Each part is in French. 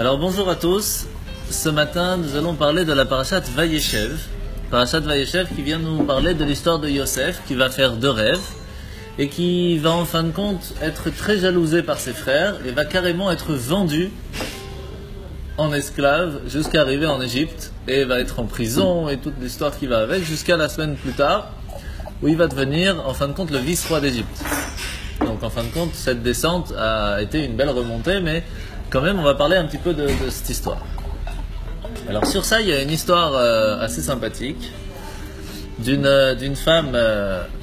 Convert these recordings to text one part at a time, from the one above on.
Alors bonjour à tous, ce matin nous allons parler de la parashat Vayeshev. Parashat Vayeshev qui vient nous parler de l'histoire de Yosef qui va faire deux rêves et qui va en fin de compte être très jalousé par ses frères et va carrément être vendu en esclave jusqu'à arriver en Égypte et va être en prison et toute l'histoire qui va avec jusqu'à la semaine plus tard où il va devenir en fin de compte le vice-roi d'Égypte. Donc en fin de compte cette descente a été une belle remontée, mais quand même on va parler un petit peu de cette histoire. Alors sur ça il y a une histoire assez sympathique d'une femme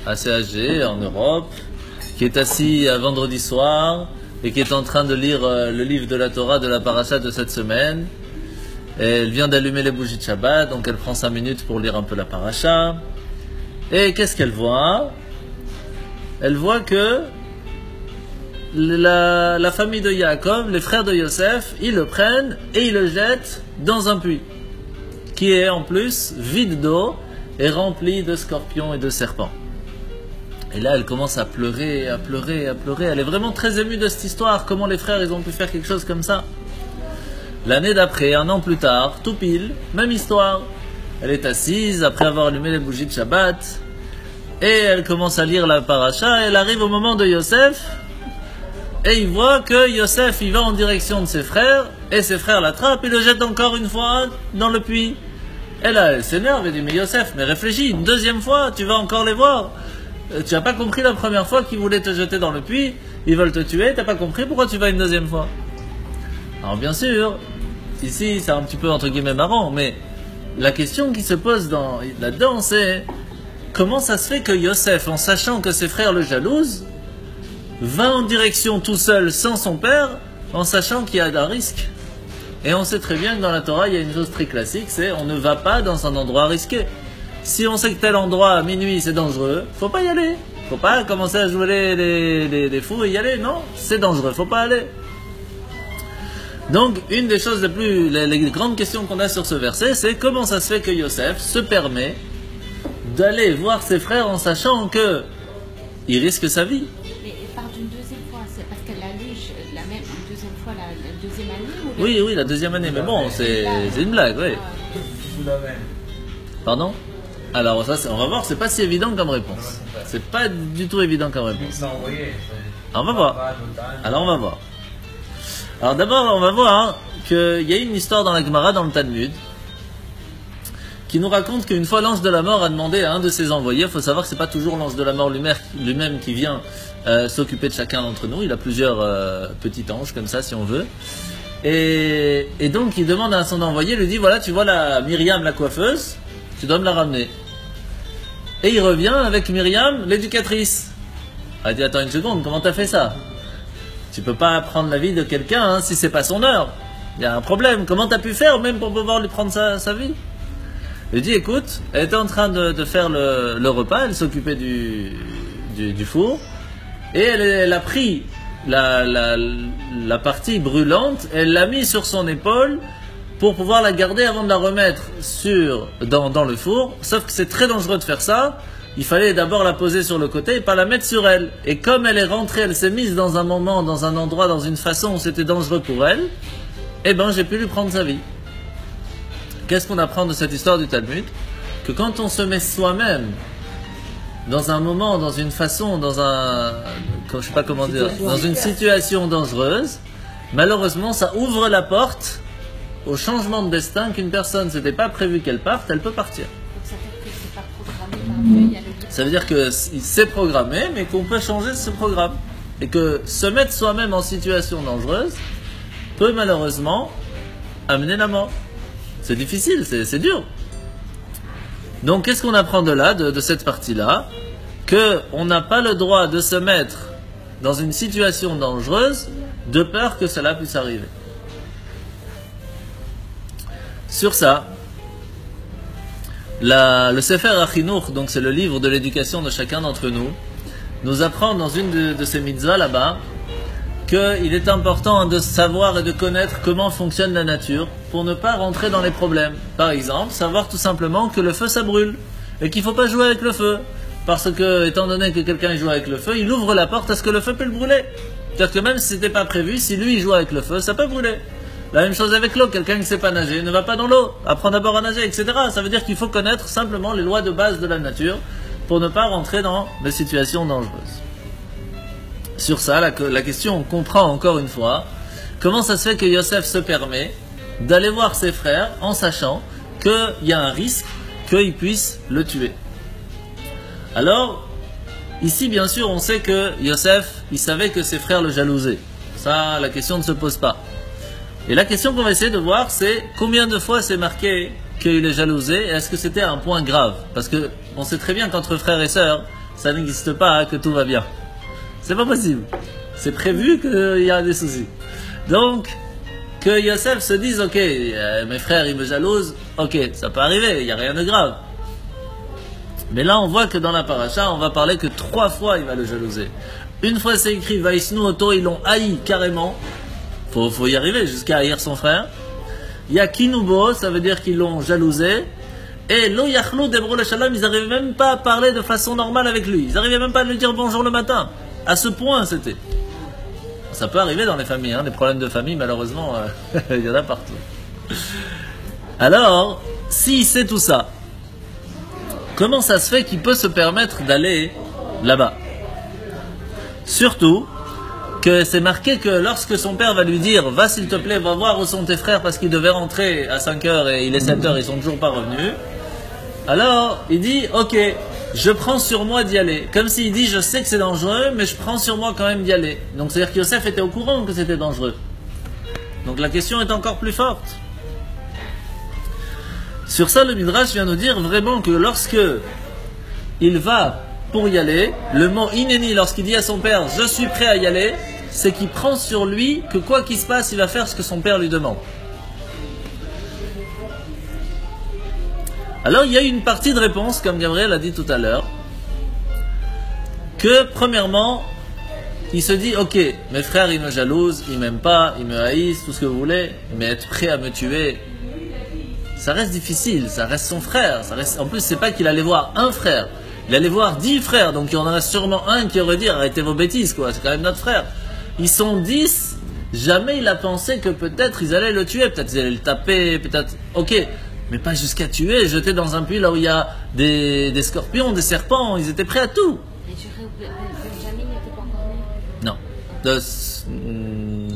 assez âgée en Europe qui est assise un vendredi soir et qui est en train de lire le livre de la Torah de la paracha de cette semaine. Et elle vient d'allumer les bougies de Shabbat, donc elle prend 5 minutes pour lire un peu la paracha. Et qu'est-ce qu'elle voit? Elle voit que la famille de Yaakov, les frères de Yosef, ils le prennent et ils le jettent dans un puits qui est en plus vide d'eau et rempli de scorpions et de serpents. Et là, elle commence à pleurer, à pleurer, à pleurer. Elle est vraiment très émue de cette histoire. Comment les frères, ils ont pu faire quelque chose comme ça? L'année d'après, un an plus tard, tout pile, même histoire. Elle est assise après avoir allumé les bougies de Shabbat. Et elle commence à lire la paracha. Elle arrive au moment de Yosef. Et il voit que Yosef, il va en direction de ses frères. Et ses frères l'attrapent et le jettent encore une fois dans le puits. Et là, elle s'énerve et dit, mais Yosef, mais réfléchis, une deuxième fois, tu vas encore les voir. Tu n'as pas compris la première fois qu'ils voulaient te jeter dans le puits, ils veulent te tuer, tu n'as pas compris pourquoi tu vas une deuxième fois. Alors bien sûr, ici c'est un petit peu entre guillemets marrant, mais la question qui se pose là-dedans c'est comment ça se fait que Yosef, en sachant que ses frères le jalousent, va en direction tout seul sans son père, en sachant qu'il y a un risque. Et on sait très bien que dans la Torah il y a une chose très classique, c'est on ne va pas dans un endroit risqué. Si on sait que tel endroit à minuit c'est dangereux, faut pas y aller. Faut pas commencer à jouer les fous et y aller, non, c'est dangereux, faut pas aller. Donc une des choses les grandes questions qu'on a sur ce verset, c'est comment ça se fait que Yosef se permet d'aller voir ses frères en sachant que il risque sa vie. Mais elle part d'une deuxième fois, c'est parce qu'elle a lu la même une deuxième fois la deuxième année ou Oui, la deuxième année, mais bon, c'est une blague, oui. Pardon? Alors ça, on va voir, c'est pas si évident comme réponse. C'est pas du tout évident comme réponse. On va voir. Alors on va voir. Alors d'abord, on va voir qu'il y a une histoire dans la Gemara, dans le Talmud, qui nous raconte qu'une fois l'ange de la mort a demandé à un de ses envoyés, il faut savoir que c'est pas toujours l'ange de la mort lui-même qui vient s'occuper de chacun d'entre nous, il a plusieurs petits anges comme ça si on veut. Et donc il demande à son envoyé, lui dit voilà, tu vois la Myriam, la coiffeuse, tu dois me la ramener. Et il revient avec Myriam, l'éducatrice. Elle dit attends une seconde, comment t'as fait ça? Tu peux pas prendre la vie de quelqu'un si c'est pas son heure. Il y a un problème, comment t'as pu faire même pour pouvoir lui prendre sa vie? Il dit écoute, elle était en train de faire le repas, elle s'occupait du four, et elle a pris la partie brûlante, elle l'a mis sur son épaule pour pouvoir la garder avant de la remettre dans le four, sauf que c'est très dangereux de faire ça, il fallait d'abord la poser sur le côté et pas la mettre sur elle. Et comme elle est rentrée, elle s'est mise dans un moment, dans un endroit, dans une façon où c'était dangereux pour elle, eh ben j'ai pu lui prendre sa vie. Qu'est-ce qu'on apprend de cette histoire du Talmud? Que quand on se met soi-même dans un moment, dans une façon, je sais pas comment dire, dans une situation dangereuse, malheureusement ça ouvre la porte au changement de destin qu'une personne, c'était pas prévu qu'elle parte, elle peut partir. Donc ça veut dire que c'est pas programmé par Dieu, il y a le... Ça veut dire que c'est programmé, mais qu'on peut changer ce programme. Et que se mettre soi-même en situation dangereuse peut malheureusement amener la mort. C'est difficile, c'est dur. Donc qu'est-ce qu'on apprend de là, de cette partie-là? Qu'on n'a pas le droit de se mettre dans une situation dangereuse de peur que cela puisse arriver. Sur ça, le Sefer HaChinuch, donc c'est le livre de l'éducation de chacun d'entre nous apprend dans une de ces mitzvahs là-bas qu'il est important de savoir et de connaître comment fonctionne la nature pour ne pas rentrer dans les problèmes. Par exemple, savoir tout simplement que le feu ça brûle et qu'il ne faut pas jouer avec le feu. Parce que, étant donné que quelqu'un joue avec le feu, il ouvre la porte à ce que le feu peut le brûler. C'est-à-dire que même si ce n'était pas prévu, si lui il joue avec le feu, ça peut brûler. La même chose avec l'eau, quelqu'un qui ne sait pas nager ne va pas dans l'eau, apprend d'abord à nager, etc. Ça veut dire qu'il faut connaître simplement les lois de base de la nature pour ne pas rentrer dans des situations dangereuses. Sur ça, la question, on comprend encore une fois, comment ça se fait que Yosef se permet d'aller voir ses frères en sachant qu'il y a un risque qu'ils puissent le tuer. Alors, ici, bien sûr, on sait que Yosef, il savait que ses frères le jalousaient. Ça, la question ne se pose pas. Et la question qu'on va essayer de voir, c'est combien de fois c'est marqué qu'il est jalousé et est-ce que c'était un point grave? Parce que on sait très bien qu'entre frères et sœurs, ça n'existe pas, hein, que tout va bien. C'est pas possible. C'est prévu qu'il y a des soucis. Donc, que Yosef se dise, ok, mes frères ils me jalousent, ok, ça peut arriver, il n'y a rien de grave. Mais là on voit que dans la paracha, on va parler que 3 fois il va le jalouser. Une fois c'est écrit, Vaïsnu Oto, ils l'ont haï carrément. Faut y arriver jusqu'à haïr son frère. Il y a Kinubo, ça veut dire qu'ils l'ont jalousé. Et Lo Yachlou Debro le Shalom, ils n'arrivaient même pas à parler de façon normale avec lui. Ils n'arrivaient même pas à lui dire bonjour le matin. À ce point c'était. Ça peut arriver dans les familles, hein, des problèmes de famille, malheureusement, il y en a partout. Alors, s'il sait tout ça, comment ça se fait qu'il peut se permettre d'aller là-bas? Surtout que c'est marqué que lorsque son père va lui dire « Va s'il te plaît, va voir où sont tes frères parce qu'ils devaient rentrer à 5h et il est 7h, ils sont toujours pas revenus. » Alors, il dit « Ok, je prends sur moi d'y aller. » Comme s'il dit « Je sais que c'est dangereux, mais je prends sur moi quand même d'y aller. » Donc c'est-à-dire que Yosef était au courant que c'était dangereux. Donc la question est encore plus forte. Sur ça, le Midrash vient nous dire vraiment que lorsque il va pour y aller, le mot « Ineni » lorsqu'il dit à son père « Je suis prêt à y aller », c'est qu'il prend sur lui que quoi qu'il se passe, il va faire ce que son père lui demande. Alors il y a une partie de réponse, comme Gabriel a dit tout à l'heure, que premièrement, il se dit, ok, mes frères ils me jalousent, ils m'aiment pas, ils me haïssent, tout ce que vous voulez, mais être prêt à me tuer, ça reste difficile, ça reste son frère, ça reste... En plus c'est pas qu'il allait voir un frère, il allait voir 10 frères, donc il y en aurait sûrement un qui aurait dit, arrêtez vos bêtises quoi, c'est quand même notre frère. Ils sont 10, jamais il a pensé que peut-être ils allaient le tuer, peut-être ils allaient le taper, peut-être, ok, mais pas jusqu'à tuer, jeter dans un puits là où il y a des scorpions, des serpents, ils étaient prêts à tout. Et Benjamin n'était pas encore né? Non.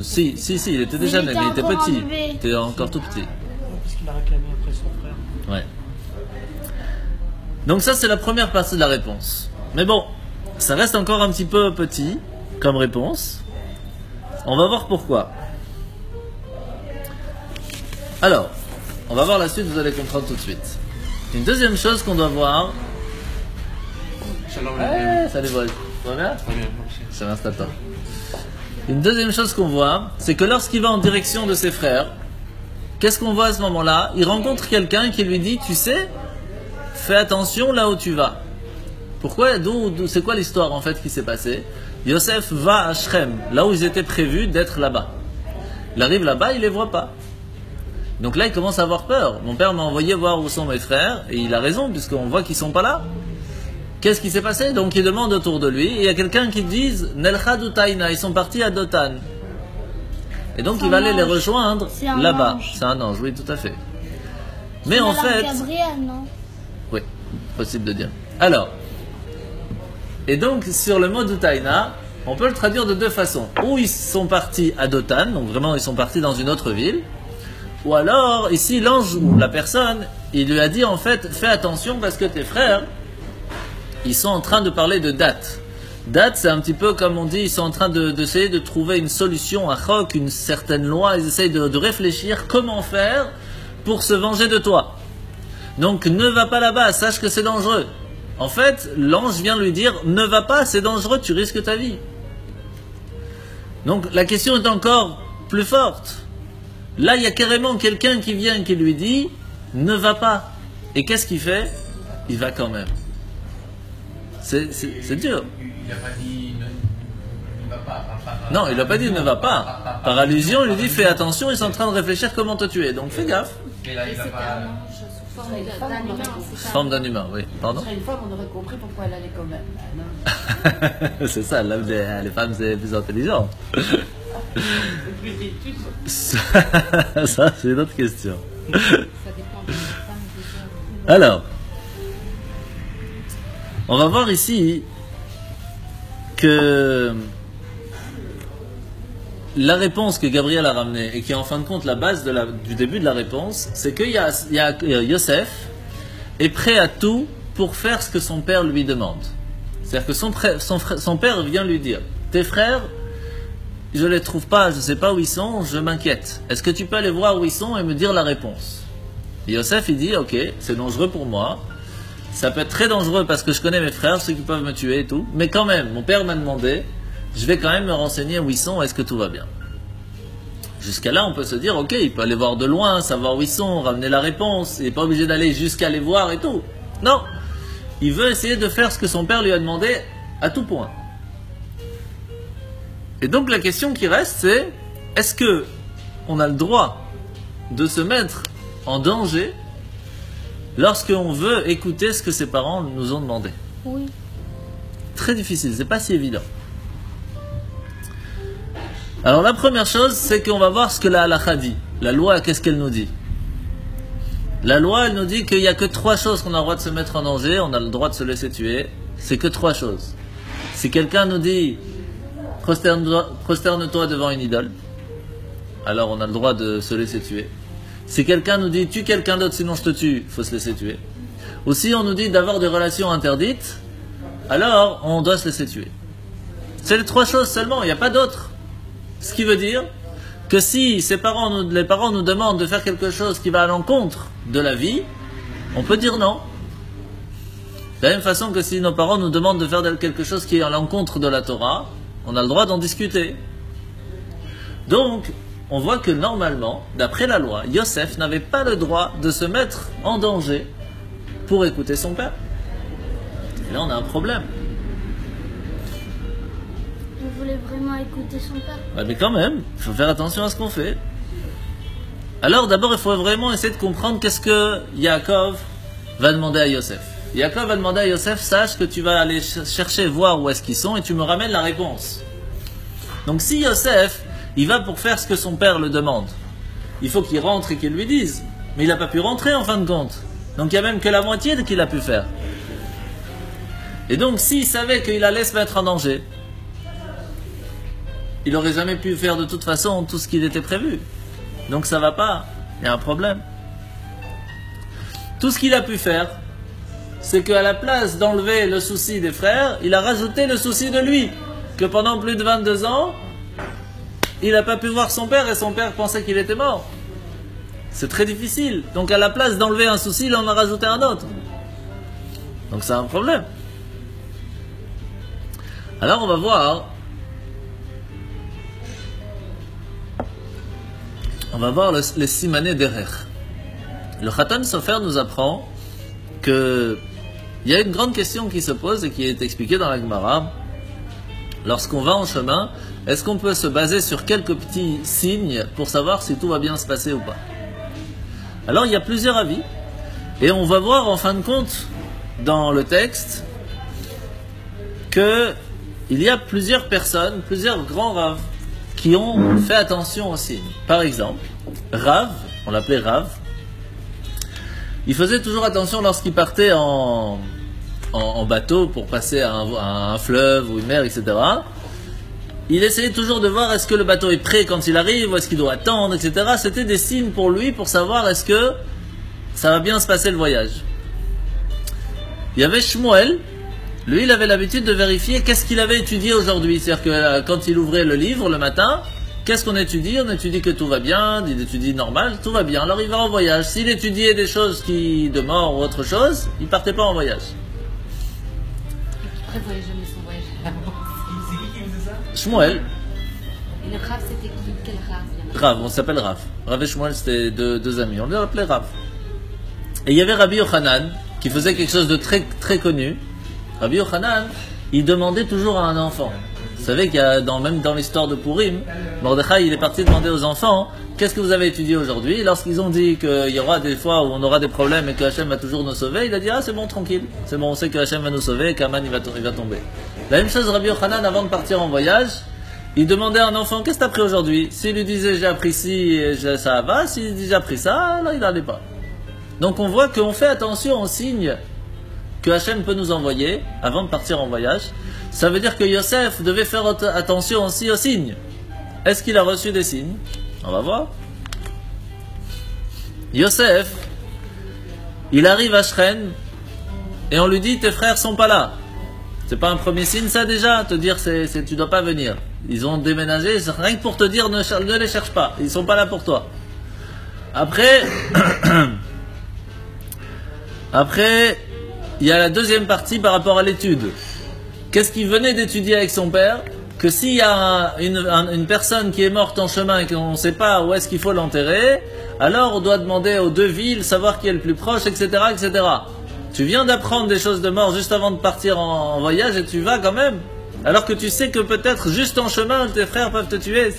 Si, il était déjà né, mais il était petit. Il était encore tout petit. Parce qu'il a réclamé après son frère. Ouais. Donc ça, c'est la première partie de la réponse. Mais bon, ça reste encore un petit peu petit comme réponse. On va voir pourquoi. Alors, on va voir la suite, vous allez comprendre tout de suite. Une deuxième chose qu'on doit voir... Shalom. Salut Boris. Ça va bien? Très bien, merci. Ça va, c'est à toi. Une deuxième chose qu'on voit, c'est que lorsqu'il va en direction de ses frères, qu'est-ce qu'on voit à ce moment-là? Il rencontre quelqu'un qui lui dit, tu sais, fais attention là où tu vas. Pourquoi? C'est quoi l'histoire en fait qui s'est passée? Yosef va à Shrem, là où ils étaient prévus d'être là-bas. Il arrive là-bas, il les voit pas. Donc là, il commence à avoir peur. Mon père m'a envoyé voir où sont mes frères, et il a raison, puisqu'on voit qu'ils sont pas là. Qu'est-ce qui s'est passé? Donc il demande autour de lui, et il y a quelqu'un qui dit Nelcha Dutaina, ils sont partis à Dotan. Et donc il va aller les rejoindre là-bas. C'est un ange, oui, tout à fait. Mais en fait. Gabriel, non? Oui, possible de dire. Alors, et donc sur le mot Dutaina, on peut le traduire de deux façons. Ou ils sont partis à Dotan, donc vraiment ils sont partis dans une autre ville. Ou alors, ici, l'ange ou la personne, il lui a dit en fait, fais attention parce que tes frères, ils sont en train de parler de date. Date, c'est un petit peu comme on dit, ils sont en train d'essayer de trouver une solution, un chok, une certaine loi, ils essayent de réfléchir comment faire pour se venger de toi. Donc ne va pas là-bas, sache que c'est dangereux. En fait, l'ange vient lui dire, ne va pas, c'est dangereux, tu risques ta vie. Donc la question est encore plus forte. Là, il y a carrément quelqu'un qui vient qui lui dit « Ne va pas ». Et qu'est-ce qu'il fait? Il va quand même. C'est dur. Il n'a pas dit ne va pas. Non, il n'a pas dit « Ne va pas ». Par allusion, il lui dit « Fais attention, ils sont en train de réfléchir comment te tuer. Donc fais gaffe ». Mais là, il va C'était pas. un ange sous forme d'un humain. c'est ça? Forme d'un humain, oui. Pardon? Si une femme, on aurait compris pourquoi elle allait quand même. C'est ça, les femmes, c'est plus intelligent. Ça, c'est une autre question. Ça dépend de la femme déjà. Alors, on va voir ici que la réponse que Gabriel a ramenée et qui est en fin de compte la base du début de la réponse, c'est qu'il y a Yosef est prêt à tout pour faire ce que son père lui demande. C'est-à-dire que son père vient lui dire, tes frères, je les trouve pas, je sais pas où ils sont, je m'inquiète. Est-ce que tu peux aller voir où ils sont et me dire la réponse? Et Yosef il dit, ok, c'est dangereux pour moi, ça peut être très dangereux parce que je connais mes frères, ceux qui peuvent me tuer et tout, mais quand même, mon père m'a demandé, je vais quand même me renseigner où ils sont, est-ce que tout va bien? Jusqu'à là, on peut se dire, ok, il peut aller voir de loin, savoir où ils sont, ramener la réponse, il n'est pas obligé d'aller jusqu'à les voir et tout. Non, il veut essayer de faire ce que son père lui a demandé à tout point. Et donc la question qui reste, c'est, est-ce que on a le droit de se mettre en danger lorsqu'on veut écouter ce que ses parents nous ont demandé? Oui. Très difficile, c'est pas si évident. Alors la première chose, c'est qu'on va voir ce que la halakha dit. La loi, qu'est-ce qu'elle nous dit? La loi, elle nous dit qu'il n'y a que 3 choses qu'on a le droit de se mettre en danger, on a le droit de se laisser tuer. C'est que 3 choses. Si quelqu'un nous dit prosterne-toi devant une idole, alors on a le droit de se laisser tuer. Si quelqu'un nous dit tue quelqu'un d'autre sinon je te tue, il faut se laisser tuer. Ou si on nous dit d'avoir des relations interdites, alors on doit se laisser tuer. C'est les 3 choses seulement, il n'y a pas d'autres. Ce qui veut dire que si les parents nous demandent de faire quelque chose qui va à l'encontre de la vie, on peut dire non. De la même façon que si nos parents nous demandent de faire quelque chose qui est à l'encontre de la Torah, on a le droit d'en discuter. Donc, on voit que normalement, d'après la loi, Yosef n'avait pas le droit de se mettre en danger pour écouter son père. Et là, on a un problème. Il voulait vraiment écouter son père. Ouais, mais quand même, il faut faire attention à ce qu'on fait. Alors d'abord, il faut vraiment essayer de comprendre qu'est-ce que Yaakov va demander à Yosef. Yaakov va demander à Yosef, sache que tu vas aller chercher, voir où est-ce qu'ils sont et tu me ramènes la réponse. Donc si Yosef, il va pour faire ce que son père le demande, il faut qu'il rentre et qu'il lui dise. Mais il n'a pas pu rentrer en fin de compte. Donc il n'y a même que la moitié de qu'il a pu faire. Et donc s'il savait qu'il allait se mettre en danger, il n'aurait jamais pu faire de toute façon tout ce qu'il était prévu. Donc ça va pas, il y a un problème. Tout ce qu'il a pu faire, c'est qu'à la place d'enlever le souci des frères, il a rajouté le souci de lui. Que pendant plus de 22 ans, il n'a pas pu voir son père et son père pensait qu'il était mort. C'est très difficile. Donc à la place d'enlever un souci, il en a rajouté un autre. Donc c'est un problème. Alors on va voir... On va voir les simanés d'Erer. Le Khatan Sofer nous apprend que il y a une grande question qui se pose et qui est expliquée dans la Gemara. Lorsqu'on va en chemin, est-ce qu'on peut se baser sur quelques petits signes pour savoir si tout va bien se passer ou pas? Alors il y a plusieurs avis et on va voir en fin de compte dans le texte que il y a plusieurs personnes, plusieurs grands raves qui ont fait attention aux signes. Par exemple, Rav, on l'appelait Rav, il faisait toujours attention lorsqu'il partait en bateau pour passer à un fleuve ou une mer, etc. Il essayait toujours de voir est-ce que le bateau est prêt quand il arrive, ou est-ce qu'il doit attendre, etc. C'était des signes pour lui, pour savoir est-ce que ça va bien se passer le voyage. Il y avait Shmuel, lui il avait l'habitude de vérifier qu'est-ce qu'il avait étudié aujourd'hui. C'est-à-dire que quand il ouvrait le livre le matin, qu'est-ce qu'on étudie? On étudie que tout va bien, il étudie normal, tout va bien. Alors il va en voyage. S'il étudiait des choses de mort ou autre chose, il partait pas en voyage. Il prévoyait jamais son voyage à l'avance. C'est qui faisait ça? Shmuel. Et le Rav, c'était qui? Quel Rav? Rav, on s'appelle Rav. Rav et Shmuel, c'était deux amis. On les appelait Rav. Et il y avait Rabbi Yochanan, qui faisait quelque chose de très, très connu. Rabbi Yochanan, il demandait toujours à un enfant. Vous savez qu'il y a, même dans l'histoire de Purim, Mordechai, il est parti demander aux enfants, qu'est-ce que vous avez étudié aujourd'hui? Lorsqu'ils ont dit qu'il y aura des fois où on aura des problèmes et que Hachem va toujours nous sauver, il a dit, ah c'est bon, tranquille. C'est bon, on sait que Hachem va nous sauver et qu'Aman il va tomber. La même chose, Rabbi Yochanan, avant de partir en voyage, il demandait à un enfant, qu'est-ce que tu as appris aujourd'hui? S'il lui disait, j'ai appris ci et ça va, s'il dit, j'ai appris ça, là, il n'allait pas. Donc on voit qu'on fait attention aux signes que Hachem peut nous envoyer avant de partir en voyage. Ça veut dire que Yosef devait faire attention aussi aux signes. Est-ce qu'il a reçu des signes? On va voir. Yosef, il arrive à Shren et on lui dit, tes frères sont pas là. C'est pas un premier signe ça déjà? Te dire, tu dois pas venir. Ils ont déménagé, rien que pour te dire, ne les cherche pas. Ils sont pas là pour toi. Après, il y a la deuxième partie par rapport à l'étude. Qu'est-ce qu'il venait d'étudier avec son père? Que s'il y a une personne qui est morte en chemin et qu'on ne sait pas où est-ce qu'il faut l'enterrer, alors on doit demander aux deux villes, savoir qui est le plus proche, etc., etc. Tu viens d'apprendre des choses de mort juste avant de partir en voyage et tu vas quand même. Alors que tu sais que peut-être juste en chemin, tes frères peuvent te tuer.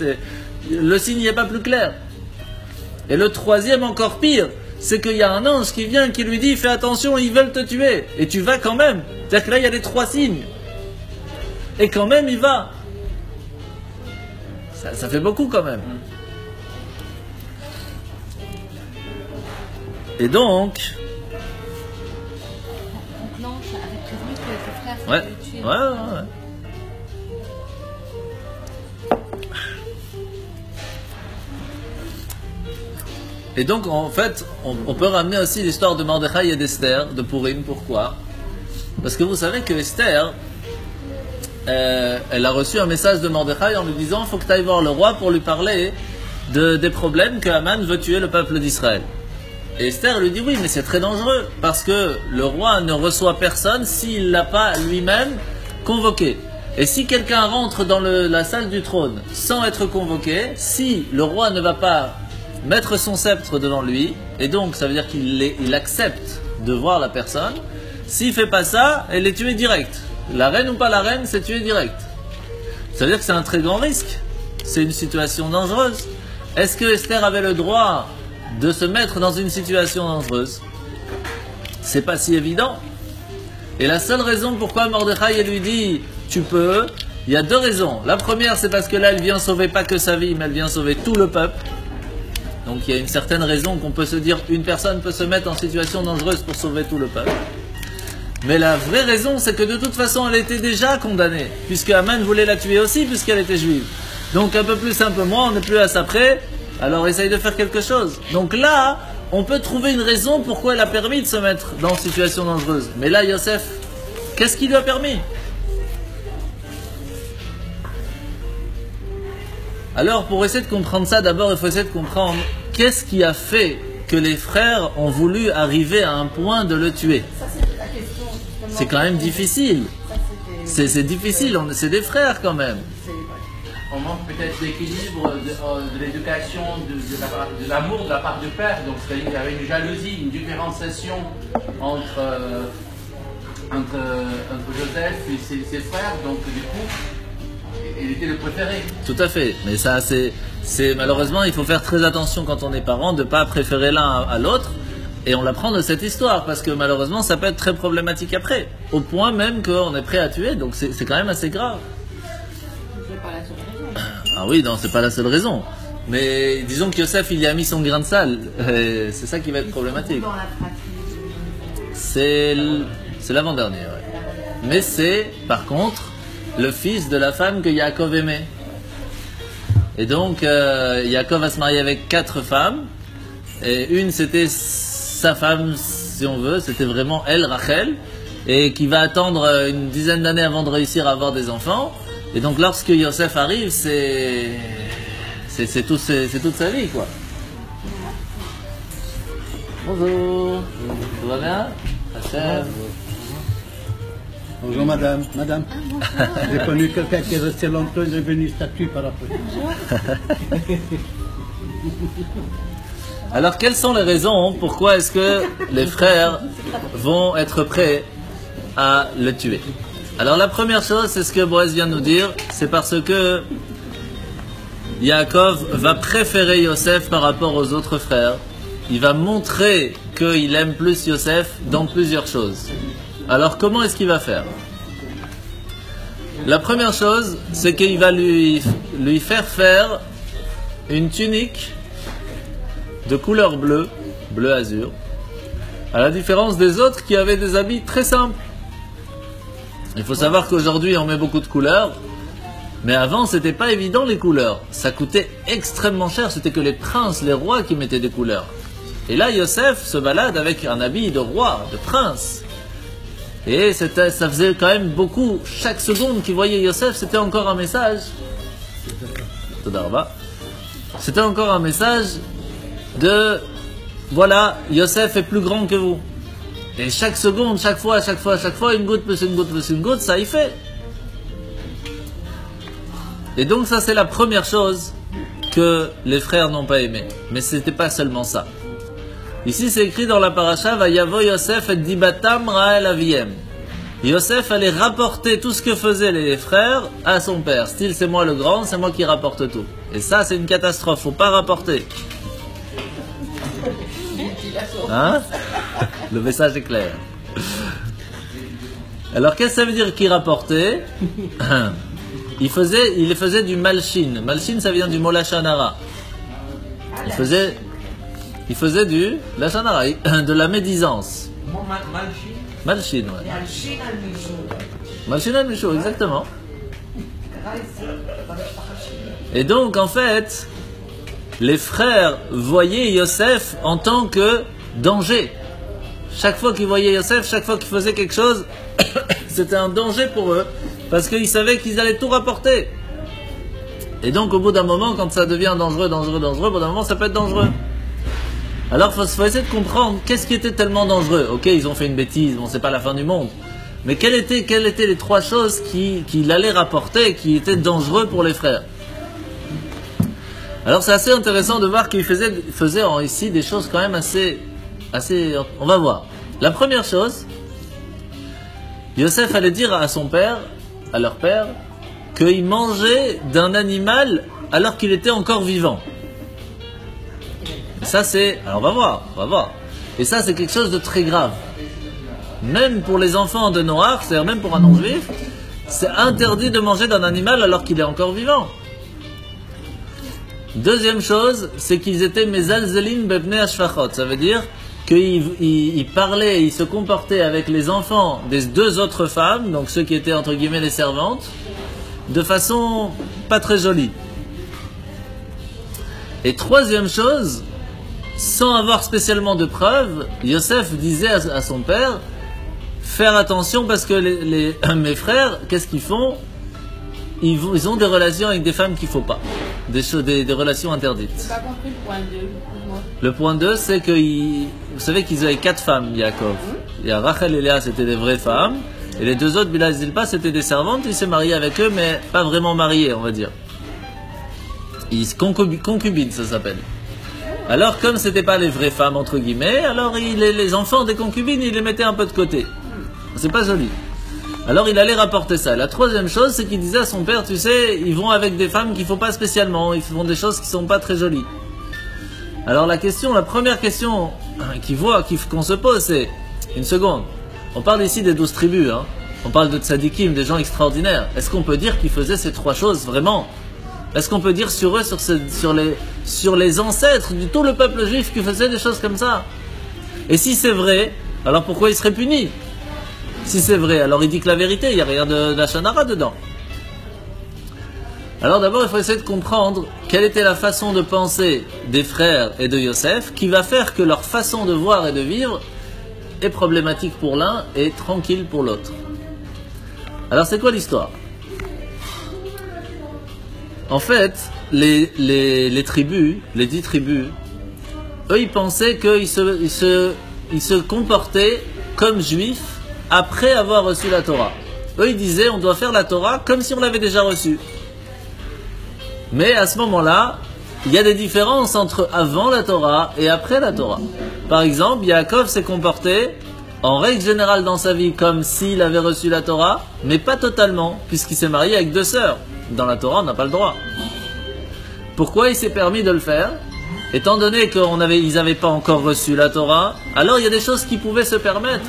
Le signe n'est pas plus clair. Et le troisième encore pire, c'est qu'il y a un ange qui vient qui lui dit, fais attention, ils veulent te tuer. Et tu vas quand même. C'est-à-dire que là, il y a les trois signes. Et quand même, il va. Ça fait beaucoup quand même. Et donc... l'ange avait prévenu que tes frères Ouais, allaient tuer. ouais. Et donc, en fait, on peut ramener aussi l'histoire de Mordechai et d'Esther, de Purim. Pourquoi? Parce que vous savez que Esther, elle a reçu un message de Mordechai en lui disant, il faut que tu ailles voir le roi pour lui parler des problèmes que Haman veut tuer le peuple d'Israël. Et Esther lui dit, oui, mais c'est très dangereux, parce que le roi ne reçoit personne s'il ne l'a pas lui-même convoqué. Et si quelqu'un rentre dans la salle du trône sans être convoqué, si le roi ne va pas mettre son sceptre devant lui, et donc ça veut dire qu'il accepte de voir la personne, s'il ne fait pas ça, elle est tuée direct. La reine ou pas la reine, c'est tué direct. Ça veut dire que c'est un très grand risque. C'est une situation dangereuse. Est-ce que Esther avait le droit de se mettre dans une situation dangereuse? C'est pas si évident. Et la seule raison pourquoi Mordechai lui dit tu peux, il y a deux raisons. La première, c'est parce que là, elle vient sauver pas que sa vie, mais elle vient sauver tout le peuple. Donc il y a une certaine raison qu'on peut se dire une personne peut se mettre en situation dangereuse pour sauver tout le peuple. Mais la vraie raison, c'est que de toute façon, elle était déjà condamnée, puisque Haman voulait la tuer aussi, puisqu'elle était juive. Donc un peu plus, un peu moins, on n'est plus à ça près, alors essaye de faire quelque chose. Donc là, on peut trouver une raison pourquoi elle a permis de se mettre dans une situation dangereuse. Mais là, Yosef, qu'est-ce qui lui a permis? Alors, pour essayer de comprendre ça, d'abord, il faut essayer de comprendre qu'est-ce qui a fait que les frères ont voulu arriver à un point de le tuer. C'est quand même difficile. C'est difficile, c'est des frères quand même. On manque peut-être d'équilibre de l'éducation, de l'amour de la part du père. Donc c'est-à-dire qu'il y avait une jalousie, une différenciation entre Joseph et ses frères. Donc du coup, il était le préféré. Tout à fait. Mais ça, c'est malheureusement, il faut faire très attention quand on est parent de ne pas préférer l'un à l'autre. Et on l'apprend de cette histoire, parce que malheureusement, ça peut être très problématique après. Au point même qu'on est prêt à tuer, donc c'est quand même assez grave. C'est pas la seule raison. Ah oui, non, c'est pas la seule raison. Mais disons que Yosef, il y a mis son grain de sel. C'est ça qui va être problématique. Dans la fratrie. C'est l'avant-dernier, ouais. Mais c'est, par contre, le fils de la femme que Yaakov aimait. Et donc, Yaakov va se marier avec 4 femmes. Et une, c'était sa femme, si on veut, c'était vraiment elle, Rachel, et qui va attendre une dizaine d'années avant de réussir à avoir des enfants. Et donc lorsque Yosef arrive, c'est toute sa vie, quoi. Bonjour, tout va bien? Hachem. Bonjour madame, madame. J'ai connu quelqu'un qui est resté longtemps, il est venu statue par après. Alors, quelles sont les raisons pourquoi est-ce que les frères vont être prêts à le tuer? Alors, la première chose, c'est ce que Boaz vient de nous dire, c'est parce que Yaakov va préférer Yosef par rapport aux autres frères. Il va montrer qu'il aime plus Yosef dans plusieurs choses. Alors, comment est-ce qu'il va faire? La première chose, c'est qu'il va lui faire une tunique de couleur bleue, bleu azur, à la différence des autres qui avaient des habits très simples. Il faut savoir qu'aujourd'hui on met beaucoup de couleurs, mais avant c'était pas évident les couleurs. Ça coûtait extrêmement cher, c'était que les princes, les rois qui mettaient des couleurs. Et là Yosef se balade avec un habit de roi, de prince. Et ça faisait quand même beaucoup. Chaque seconde qu'il voyait Yosef, c'était encore un message. C'était encore un message de voilà, Yosef est plus grand que vous. Et chaque seconde, chaque fois, une goutte plus une goutte plus une goutte, ça y fait. Et donc ça c'est la première chose que les frères n'ont pas aimé. Mais c'était pas seulement ça. Ici c'est écrit dans la paracha Vayavo Yosef et Dibatam Rael Aviem. Yosef allait rapporter tout ce que faisaient les frères à son père. Style c'est moi le grand, c'est moi qui rapporte tout. Et ça c'est une catastrophe, faut pas rapporter. Hein? Le message est clair. Alors qu'est-ce que ça veut dire qu'il rapportait? Il faisait du malshin. Malshin ça vient du mot lachanara. Il faisait du lachanara, de la médisance. Malshin, ouais. Malshin al-Mishou, exactement. Et donc, en fait, les frères voyaient Yosef en tant que danger. Chaque fois qu'ils voyaient Yosef, chaque fois qu'ils faisaient quelque chose, c'était un danger pour eux, parce qu'ils savaient qu'ils allaient tout rapporter. Et donc, au bout d'un moment, quand ça devient dangereux, au bout d'un moment, ça peut être dangereux. Alors, il faut essayer de comprendre qu'est-ce qui était tellement dangereux. Ok, ils ont fait une bêtise, bon, c'est pas la fin du monde. Mais quelles étaient les trois choses qu'il allait rapporter, qui étaient dangereux pour les frères? Alors, c'est assez intéressant de voir qu'il faisait ici des choses quand même assez... On va voir. La première chose, Yosef allait dire à son père, à leur père, qu'il mangeait d'un animal alors qu'il était encore vivant. Et ça c'est... Alors on va voir. Et ça c'est quelque chose de très grave. Même pour les enfants de Noach, c'est-à-dire même pour un non-juif, c'est interdit de manger d'un animal alors qu'il est encore vivant. Deuxième chose, c'est qu'ils étaient mezalzelin bebnei ashfachot. Ça veut dire qu'ils parlaient, ils se comportaient avec les enfants des deux autres femmes, donc ceux qui étaient entre guillemets les servantes, de façon pas très jolie. Et troisième chose, sans avoir spécialement de preuves, Yosef disait à son père, faire attention parce que mes frères, qu'est-ce qu'ils font? Ils ont des relations avec des femmes qu'il ne faut pas, des relations interdites. Je n'ai pas compris le point 2. Le point 2, c'est que vous savez qu'ils avaient 4 femmes, Yaakov. Il y a Rachel et Léa, c'était des vraies femmes, et les deux autres, Bila et Zilpa, c'était des servantes. Il s'est marié avec eux, mais pas vraiment marié, on va dire. Concubines, ça s'appelle. Alors, comme c'était pas les vraies femmes, entre guillemets, alors les enfants des concubines, il les mettait un peu de côté. C'est pas joli. Alors, il allait rapporter ça. La troisième chose, c'est qu'il disait à son père, tu sais, ils vont avec des femmes qu'il faut pas spécialement, ils font des choses qui sont pas très jolies. Alors, la première question qu'on se pose, c'est, une seconde, on parle ici des 12 tribus, hein. On parle de tzadikim, des gens extraordinaires. Est-ce qu'on peut dire qu'ils faisaient ces 3 choses, vraiment? Est-ce qu'on peut dire sur eux, sur les ancêtres de tout le peuple juif qui faisait des choses comme ça? Et si c'est vrai, alors pourquoi ils seraient punis? Si c'est vrai, alors il dit que la vérité, il n'y a rien d'achanara dedans. Alors d'abord, il faut essayer de comprendre quelle était la façon de penser des frères et de Yosef, qui va faire que leur façon de voir et de vivre est problématique pour l'un et tranquille pour l'autre. Alors c'est quoi l'histoire? En fait, les tribus, les 10 tribus, eux ils pensaient qu'ils se comportaient comme juifs après avoir reçu la Torah. Eux ils disaient on doit faire la Torah comme si on l'avait déjà reçue. Mais à ce moment-là, il y a des différences entre avant la Torah et après la Torah. Par exemple, Yaakov s'est comporté en règle générale dans sa vie comme s'il avait reçu la Torah, mais pas totalement, puisqu'il s'est marié avec 2 sœurs. Dans la Torah, on n'a pas le droit. Pourquoi il s'est permis de le faire? Étant donné qu'ils n'avaient pas encore reçu la Torah, alors il y a des choses qu'ils pouvaient se permettre.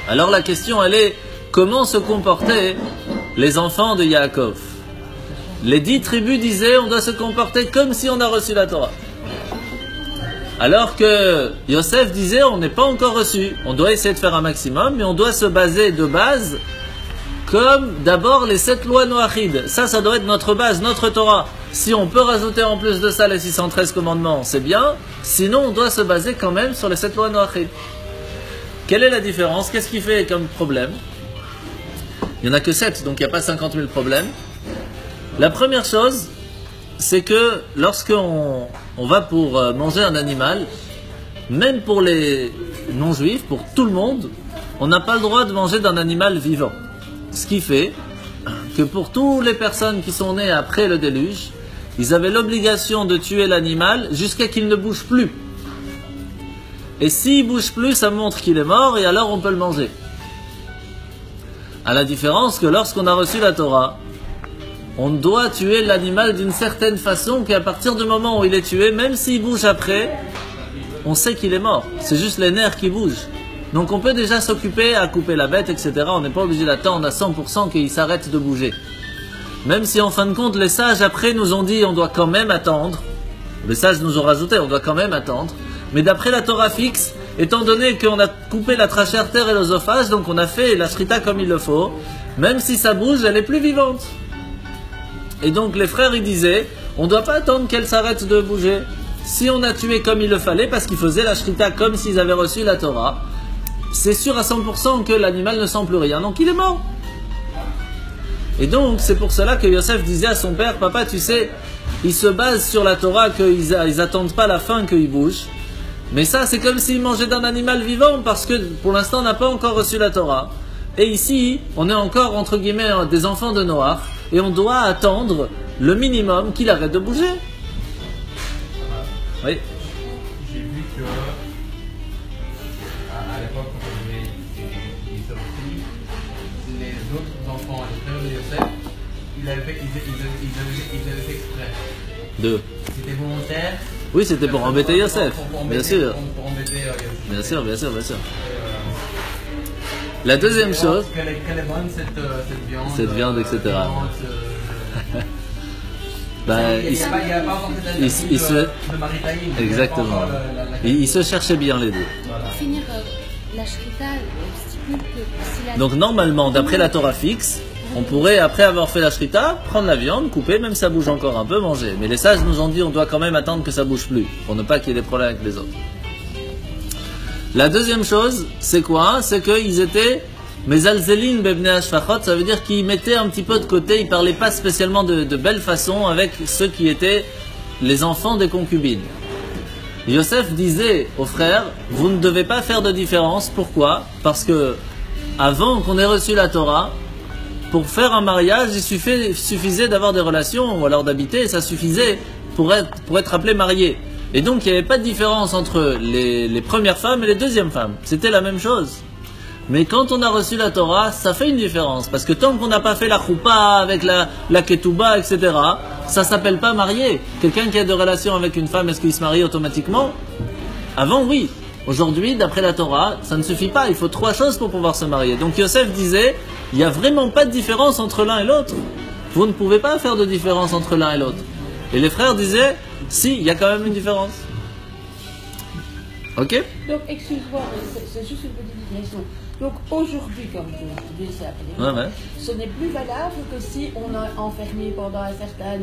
Alors la question, elle est, comment se comporter les enfants de Yaakov. Les 10 tribus disaient on doit se comporter comme si on a reçu la Torah. Alors que Yosef disait on n'est pas encore reçu, on doit essayer de faire un maximum, mais on doit se baser de base comme d'abord les 7 lois noachides. Ça doit être notre base, notre Torah. Si on peut rajouter en plus de ça les 613 commandements, c'est bien. Sinon, on doit se baser quand même sur les 7 lois noachides. Quelle est la différence? Qu'est-ce qui fait comme problème? Il n'y en a que 7, donc il n'y a pas 50 000 problèmes. La première chose, c'est que lorsqu'on va pour manger un animal, même pour les non-juifs, pour tout le monde, on n'a pas le droit de manger d'un animal vivant. Ce qui fait que pour toutes les personnes qui sont nées après le déluge, ils avaient l'obligation de tuer l'animal jusqu'à qu'il ne bouge plus. Et s'il ne bouge plus, ça montre qu'il est mort et alors on peut le manger. À la différence que lorsqu'on a reçu la Torah, on doit tuer l'animal d'une certaine façon qu'à partir du moment où il est tué, même s'il bouge après, on sait qu'il est mort. C'est juste les nerfs qui bougent. Donc on peut déjà s'occuper à couper la bête, etc. On n'est pas obligé d'attendre à 100% qu'il s'arrête de bouger. Même si en fin de compte, les sages après nous ont dit on doit quand même attendre. Les sages nous ont rajouté on doit quand même attendre. Mais d'après la Torah fixe, étant donné qu'on a coupé la trachée artère et l'œsophage, donc on a fait la shrita comme il le faut, même si ça bouge, elle est plus vivante. Et donc les frères ils disaient on ne doit pas attendre qu'elle s'arrête de bouger. Si on a tué comme il le fallait, parce qu'ils faisaient la shrita comme s'ils avaient reçu la Torah, c'est sûr à 100% que l'animal ne sent plus rien, donc il est mort. Et donc c'est pour cela que Yosef disait à son père, papa tu sais, ils se basent sur la Torah qu'ils attendent pas la fin qu'il bouge. Mais ça c'est comme s'ils mangeaient d'un animal vivant, parce que pour l'instant on n'a pas encore reçu la Torah. Et ici, on est encore entre guillemets des enfants de Noach, et on doit attendre le minimum qu'il arrête de bouger. Oui. J'ai vu que à l'époque quand on avait les sorties, les autres enfants, les frères de Yosef, ils avaient fait exprès. C'était volontaire. Oui, c'était pour embêter Yosef. Bien sûr. Pour embêter Yosef. Bien sûr, bien sûr, bien sûr. La deuxième chose. Quelle est bonne cette viande. Cette viande, etc. Il n'y a pas encore cette de Maritaïm. Exactement. Ils se cherchaient bien les deux. Pour finir, la shrita stipule que si la... Donc normalement, d'après la Torah fixe, on pourrait, après avoir fait la shrita, prendre la viande, couper, même si ça bouge encore un peu, manger. Mais les sages nous ont dit on doit quand même attendre que ça bouge plus, pour ne pas qu'il y ait des problèmes avec les autres. La deuxième chose, c'est quoi? C'est qu'ils étaient Mezalzelin bebnei hashfachot, ça veut dire qu'ils mettaient un petit peu de côté, ils parlaient pas spécialement de belle façon avec ceux qui étaient les enfants des concubines. Yosef disait aux frères, vous ne devez pas faire de différence. Pourquoi? Parce que avant qu'on ait reçu la Torah, pour faire un mariage, il suffisait d'avoir des relations ou alors d'habiter, ça suffisait pour être appelé marié. Et donc il n'y avait pas de différence entre les premières femmes et les deuxièmes femmes. C'était la même chose. Mais quand on a reçu la Torah, ça fait une différence. Parce que tant qu'on n'a pas fait la choupa avec la ketouba, etc., ça s'appelle pas marié. Quelqu'un qui a de relations avec une femme, est-ce qu'il se marie automatiquement? Avant, oui. Aujourd'hui, d'après la Torah, ça ne suffit pas. Il faut 3 choses pour pouvoir se marier. Donc Yosef disait, il n'y a vraiment pas de différence entre l'un et l'autre. Vous ne pouvez pas faire de différence entre l'un et l'autre. Et les frères disaient, si, il y a quand même une différence. Ok? Donc, excuse-moi, c'est juste une petite digression. Donc, aujourd'hui, comme je dis, c'est appelé, ce n'est plus valable que si on a enfermé pendant un certain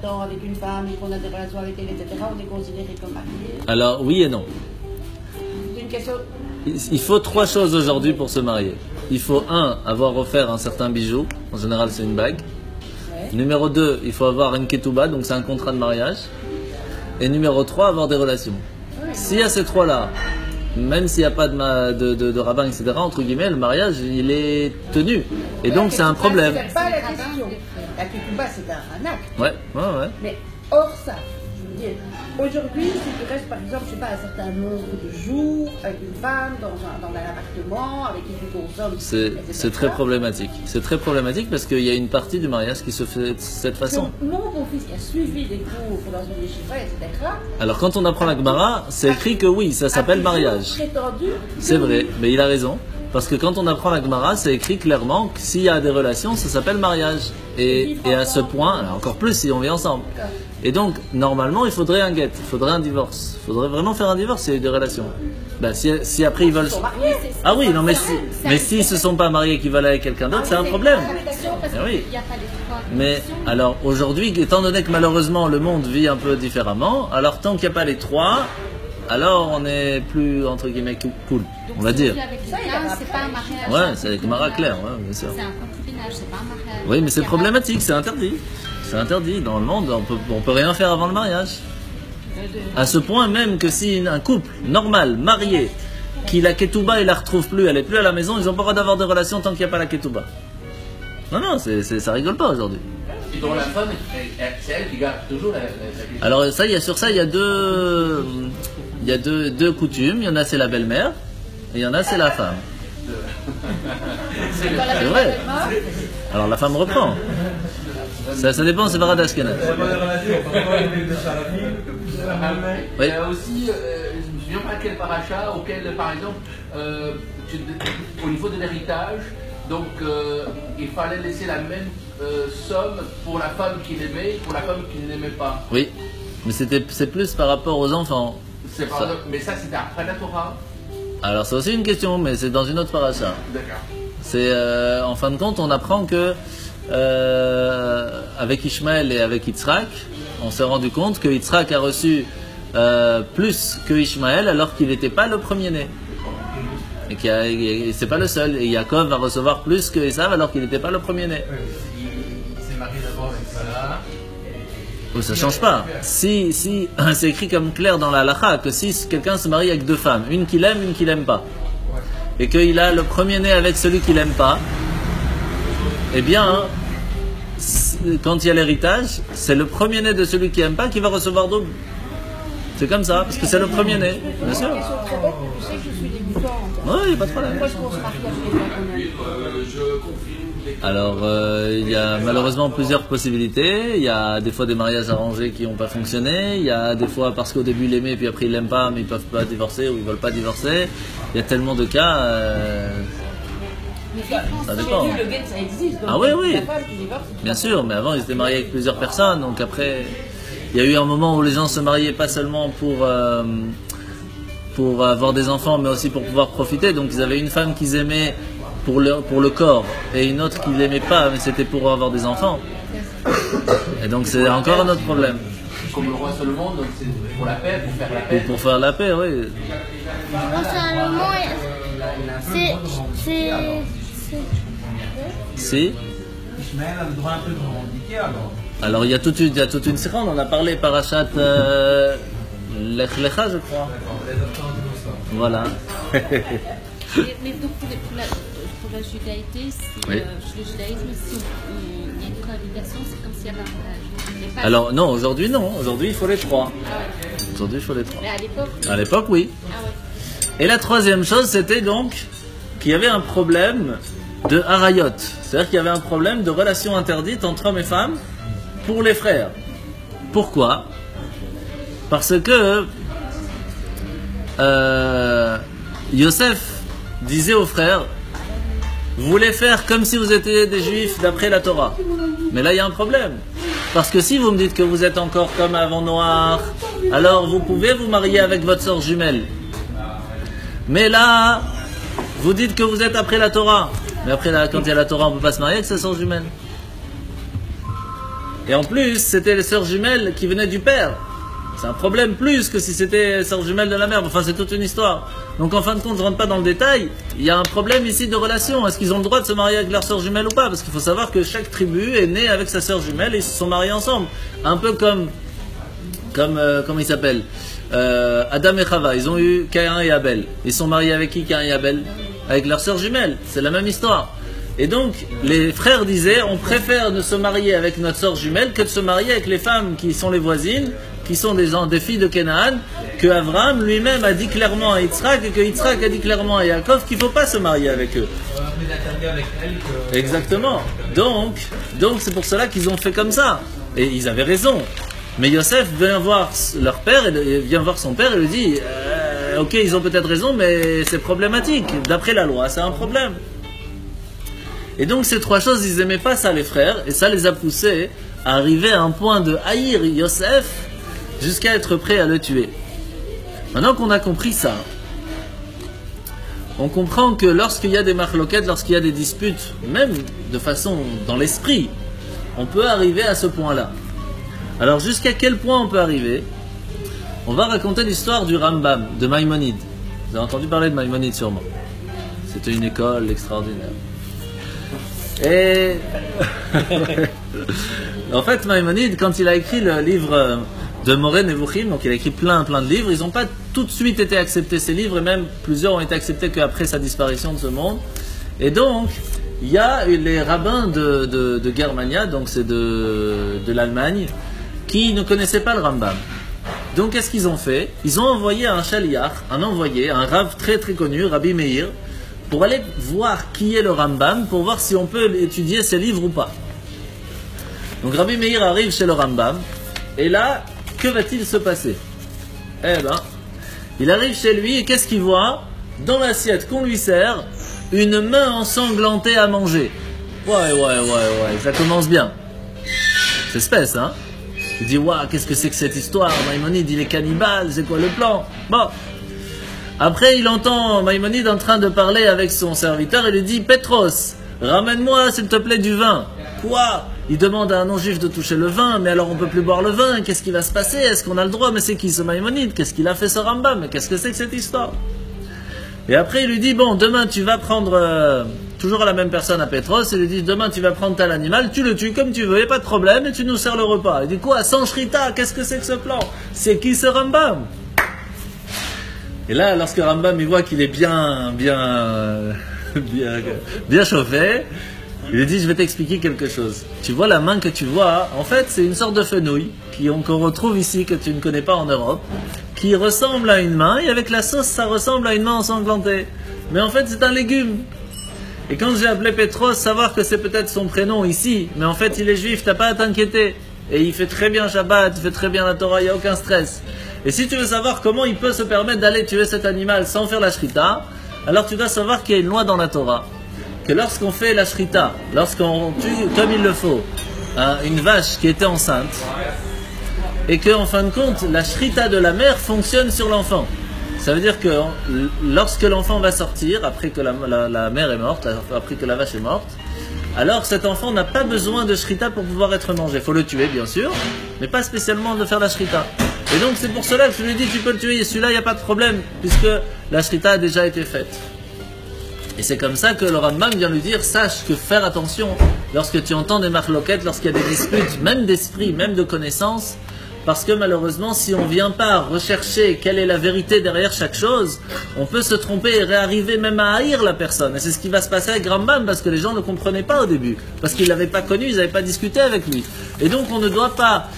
temps avec une femme et qu'on a des relations avec elle, etc., on est considéré comme marié. Alors, oui et non. C'est une question... Il faut 3 choses aujourd'hui pour se marier. Il faut 1, avoir offert un certain bijou. En général, c'est une bague. Ouais. Numéro 2, il faut avoir une ketouba, donc c'est un contrat de mariage. Et numéro 3, avoir des relations. S'il y a ces 3-là, même s'il n'y a pas de rabbin, etc., entre guillemets, le mariage, il est tenu. Et donc, c'est un problème. C'est pas la question. La ketouba, c'est un acte. Ouais. Mais hors ça, je veux dire, aujourd'hui, si tu restes, par exemple, je sais pas, un certain nombre de jours avec une femme dans un appartement, avec qui tu consommes, c'est très problématique. C'est très problématique parce qu'il y a une partie du mariage qui se fait de cette façon. Mon fils qui a suivi des cours dans une yeshiva, etc. Alors quand on apprend la Gemara, c'est écrit que oui, ça s'appelle mariage. C'est vrai, mais il a raison. Parce que quand on apprend la Gemara, c'est écrit clairement que s'il y a des relations, ça s'appelle mariage. Et à ce point, encore plus si on vit ensemble. Et donc, normalement, il faudrait un get, il faudrait un divorce. Il faudrait vraiment faire un divorce s'il y a eu des relations. Ben, si après ils veulent... Ah oui, non, mais s'ils ne se sont pas mariés et qu'ils veulent avec quelqu'un d'autre, c'est un problème. Oui. Mais alors, aujourd'hui, étant donné que malheureusement le monde vit un peu différemment, alors tant qu'il n'y a pas les trois, alors on est plus, entre guillemets, cool, on va dire. C'est pas un mariage. Ouais, c'est avec Mara clair, ouais, bien sûr. C'est un concubinage, c'est pas un mariage. Oui, mais c'est problématique, c'est interdit. C'est interdit. Dans le monde, on peut rien faire avant le mariage. À ce point même que si un couple normal, marié, qui la ketouba, il la retrouve plus, elle est plus à la maison, ils n'ont pas le droit d'avoir de relations tant qu'il n'y a pas la ketouba. Non, ça rigole pas aujourd'hui. Et donc la femme, c'est elle qui garde toujours la Alors ça, sur ça, il y a deux coutumes. Il y en a c'est la belle-mère, et il y en a c'est la femme. C'est vrai. Alors la femme reprend. Ça dépend, c'est Varad Ashkenaz. Il y a aussi, je me souviens pas quel paracha, auquel par exemple, au niveau de l'héritage, donc il fallait laisser la même somme pour la femme qu'il aimait et pour la femme qu'il n'aimait pas. Oui, mais c'est plus par rapport aux enfants. Mais ça c'était après la Torah. Alors c'est aussi une question, mais c'est dans une autre paracha. D'accord. C'est en fin de compte, on apprend que avec Ishmaël et avec Yitzhak, on s'est rendu compte que Yitzhak a reçu plus que Ishmaël alors qu'il n'était pas le premier-né. Et c'est pas le seul. Et Yaakov va recevoir plus que Esav alors qu'il n'était pas le premier-né. Il s'est marié d'abord avec Sarah. Oh, ça change pas. Si c'est écrit comme clair dans la halakha que si quelqu'un se marie avec deux femmes, une qu'il aime, une qu'il aime pas, et qu'il a le premier-né avec celui qu'il aime pas, eh bien, quand il y a l'héritage, c'est le premier-né de celui qui aime pas qui va recevoir double. C'est comme ça, parce que c'est le premier-né, bien sûr. C'est une question très bête, mais tu sais que je suis débutante. Oui, il n'y a pas de problème. Pourquoi est-ce qu'on se marie avec les gens? Alors, il y a malheureusement plusieurs possibilités. Il y a des fois des mariages arrangés qui n'ont pas fonctionné. Il y a des fois parce qu'au début il aimait, puis après il l'aime pas, mais ils ne peuvent pas divorcer ou ils ne veulent pas divorcer. Il y a tellement de cas. Ça dépend. Le guet, ça existe. Ah oui, oui. Bien sûr, mais avant ils étaient mariés avec plusieurs personnes. Donc après, il y a eu un moment où les gens se mariaient pas seulement pour avoir des enfants, mais aussi pour pouvoir profiter. Donc ils avaient une femme qu'ils aimaient pour le corps et une autre qu'ils n'aimaient pas, mais c'était pour avoir des enfants. Et donc c'est encore un autre problème. Comme le roi Salomon, donc c'est pour la paix, pour faire la paix. Pour faire la paix, oui. Le roi Salomon, Si. Ishmaël a le droit un peu de revendiquer alors. Alors il y a toute une séquence, on a parlé parachat Lech Lecha, je crois. Voilà. Mais donc pour la judaïté, le judaïsme, si il y a une cohabitation, c'est comme s'il y avait un mariage. Alors non, aujourd'hui non. Aujourd'hui il faut les trois. Aujourd'hui il faut les trois. Mais à l'époque? À l'époque, oui. Ah ouais. Et la troisième chose, c'était donc qu'il y avait un problème de harayot. C'est-à-dire qu'il y avait un problème de relation interdite entre hommes et femmes pour les frères. Pourquoi? Parce que Yosef disait aux frères, vous voulez faire comme si vous étiez des juifs d'après la Torah. Mais là il y a un problème. Parce que si vous me dites que vous êtes encore comme avant Noir, alors vous pouvez vous marier avec votre sœur jumelle. Mais là, vous dites que vous êtes après la Torah. Mais après, quand il y a la Torah, on ne peut pas se marier avec sa sœur jumelle. Et en plus, c'était les sœurs jumelles qui venaient du père. C'est un problème plus que si c'était les sœurs jumelles de la mère. Enfin, c'est toute une histoire. Donc en fin de compte, je ne rentre pas dans le détail. Il y a un problème ici de relation. Est-ce qu'ils ont le droit de se marier avec leur sœur jumelle ou pas? Parce qu'il faut savoir que chaque tribu est née avec sa sœur jumelle et ils se sont mariés ensemble. Un peu comme comment il s'appelle, Adam et Chava, ils ont eu Caïn et Abel. Ils sont mariés avec qui, Caïn et Abel? Avec leur sœur jumelle. C'est la même histoire. Et donc, les frères disaient, on préfère de se marier avec notre sœur jumelle que de se marier avec les femmes qui sont les voisines, qui sont des filles de Canaan, que Abraham lui-même a dit clairement à Yitzhak, et que Yitzhak a dit clairement à Yaakov qu'il ne faut pas se marier avec eux. Exactement. Donc c'est pour cela qu'ils ont fait comme ça. Et ils avaient raison. Mais Yosef vient voir leur père, vient voir son père et lui dit, ok, ils ont peut-être raison, mais c'est problématique. D'après la loi, c'est un problème. Et donc ces trois choses, ils n'aimaient pas ça les frères, et ça les a poussés à arriver à un point de haïr Yosef jusqu'à être prêt à le tuer. Maintenant qu'on a compris ça, on comprend que lorsqu'il y a des marloquettes, lorsqu'il y a des disputes, même de façon dans l'esprit, on peut arriver à ce point-là. Alors jusqu'à quel point on peut arriver? On va raconter l'histoire du Rambam, de Maïmonide. Vous avez entendu parler de Maïmonide sûrement. C'était une école extraordinaire. Et en fait, Maïmonide, quand il a écrit le livre de Moreh Nevuchim, donc il a écrit plein de livres, ils n'ont pas tout de suite été acceptés ces livres, et même plusieurs ont été acceptés qu'après sa disparition de ce monde. Et donc, il y a les rabbins de Germania, donc c'est de l'Allemagne, qui ne connaissaient pas le Rambam. Donc qu'est-ce qu'ils ont fait? Ils ont envoyé un shaliach, un rav très connu, Rabbi Meir, pour aller voir qui est le Rambam, pour voir si on peut étudier ses livres ou pas. Donc Rabbi Meir arrive chez le Rambam, et là, que va-t-il se passer? Eh ben, il arrive chez lui, et qu'est-ce qu'il voit? Dans l'assiette qu'on lui sert, une main ensanglantée à manger. Ouais, ça commence bien. C'est espèce, hein? Il dit, waouh, qu'est-ce que c'est que cette histoire? Maïmonide, il est cannibale, c'est quoi le plan? Bon. Après, il entend Maïmonide en train de parler avec son serviteur, et lui dit, Petros, ramène-moi, s'il te plaît, du vin. Quoi? Il demande à un non-juif de toucher le vin, mais alors on peut plus boire le vin, qu'est-ce qui va se passer? Est-ce qu'on a le droit? Mais c'est qui ce Maïmonide? Qu'est-ce qu'il a fait ce Rambam? Mais qu'est-ce que c'est que cette histoire? Et après, il lui dit, bon, demain, tu vas prendre... toujours à la même personne, à Petros, il lui dit, demain tu vas prendre tel animal, tu le tues comme tu veux, il n'y a pas de problème, et tu nous sers le repas. Il dit, quoi, sans shrita, qu'est-ce que c'est que ce plan? C'est qui ce Rambam? Et là, lorsque Rambam il voit qu'il est bien chauffé, il lui dit, je vais t'expliquer quelque chose. Tu vois la main que tu vois, en fait, c'est une sorte de fenouil qu'on retrouve ici, que tu ne connais pas en Europe, qui ressemble à une main, et avec la sauce, ça ressemble à une main ensanglantée. Mais en fait, c'est un légume. Et quand j'ai appelé Petros, savoir que c'est peut-être son prénom ici, mais en fait il est juif, t'as pas à t'inquiéter. Et il fait très bien Shabbat, il fait très bien la Torah, il n'y a aucun stress. Et si tu veux savoir comment il peut se permettre d'aller tuer cet animal sans faire la shrita, alors tu dois savoir qu'il y a une loi dans la Torah. Que lorsqu'on fait la shrita, lorsqu'on tue comme il le faut, une vache qui était enceinte, et qu'en fin de compte, la shrita de la mère fonctionne sur l'enfant. Ça veut dire que lorsque l'enfant va sortir, après que la mère est morte, après que la vache est morte, alors cet enfant n'a pas besoin de shrita pour pouvoir être mangé. Il faut le tuer, bien sûr, mais pas spécialement de faire la shrita. Et donc c'est pour cela que je lui dis, tu peux le tuer, et celui-là, il n'y a pas de problème, puisque la shrita a déjà été faite. Et c'est comme ça que le Rambam vient lui dire, sache que faire attention, lorsque tu entends des marloquettes, lorsqu'il y a des disputes, même d'esprit, même de connaissance, parce que malheureusement, si on ne vient pas rechercher quelle est la vérité derrière chaque chose, on peut se tromper et réarriver même à haïr la personne. Et c'est ce qui va se passer avec Rambam, parce que les gens ne comprenaient pas au début, parce qu'ils ne l'avaient pas connu, ils n'avaient pas discuté avec lui. Et donc on ne doit pas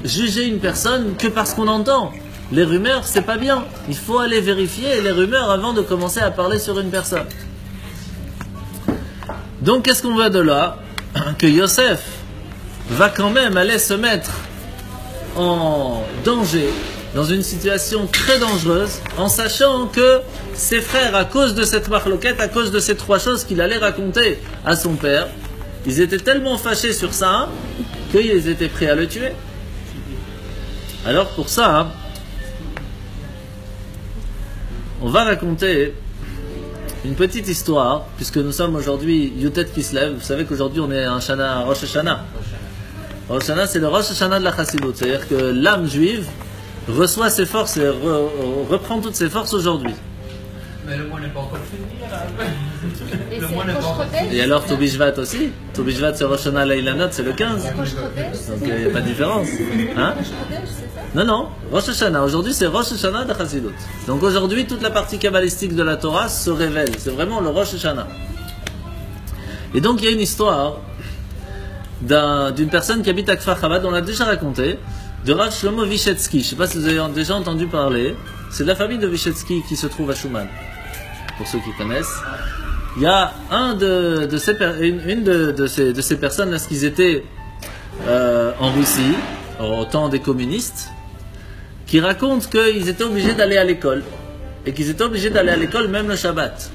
juger une personne que parce qu'on entend. Les rumeurs, c'est pas bien. Il faut aller vérifier les rumeurs avant de commencer à parler sur une personne. Donc qu'est-ce qu'on voit de là? Que Yosef va quand même aller se mettre en danger, dans une situation très dangereuse, en sachant que ses frères, à cause de cette marloquette, à cause de ces trois choses qu'il allait raconter à son père, ils étaient tellement fâchés sur ça qu'ils étaient prêts à le tuer. Alors pour ça, on va raconter une petite histoire, puisque nous sommes aujourd'hui Yutet Kislev. Vous savez qu'aujourd'hui on est un Shana, Rosh Hashanah. Rosh Hashanah, c'est le Rosh Hashanah de la Chassidut, c'est-à-dire que l'âme juive reçoit ses forces et reprend toutes ses forces aujourd'hui. Mais le mois n'est pas encore fini, là. Et Le mois n'est pas encore fini. Et alors Toubishvat aussi. Toubishvat, c'est Rosh Hashanah Leilanot, c'est le 15. Donc il n'y a pas de différence. Hein? Non. Rosh Hashanah. Aujourd'hui, c'est Rosh Hashanah de Chassidut. Donc aujourd'hui, toute la partie kabbalistique de la Torah se révèle. C'est vraiment le Rosh Hashanah. Et donc il y a une histoire d'une personne qui habite à Kfar Chabad, on l'a déjà raconté, de Rav Shlomo Vyshetsky. Je ne sais pas si vous avez déjà entendu parler. C'est de la famille de Vyshetsky qui se trouve à Shuman, pour ceux qui connaissent. Il y a une de ces personnes, lorsqu'ils étaient en Russie, au temps des communistes, qui raconte qu'ils étaient obligés d'aller à l'école. et qu'ils étaient obligés d'aller à l'école même le Shabbat.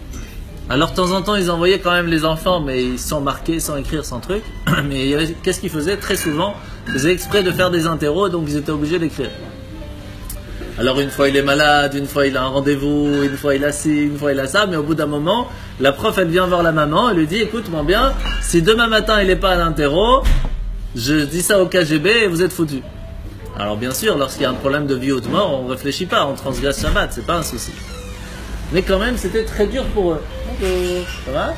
Alors de temps en temps ils envoyaient quand même les enfants, mais ils sont marqués sans écrire, sans truc. Mais qu'est-ce qu'ils faisaient? Très souvent, ils faisaient exprès de faire des interros, donc ils étaient obligés d'écrire. Alors une fois il est malade, une fois il a un rendez-vous, une fois il a ci, une fois il a ça, mais au bout d'un moment, la prof elle vient voir la maman, elle lui dit écoute mon bien, si demain matin il n'est pas à l'interro, je dis ça au KGB et vous êtes foutus. Alors bien sûr, lorsqu'il y a un problème de vie ou de mort, on ne réfléchit pas, on transgresse Shabbat, c'est pas un souci. Mais quand même c'était très dur pour eux. Ça va?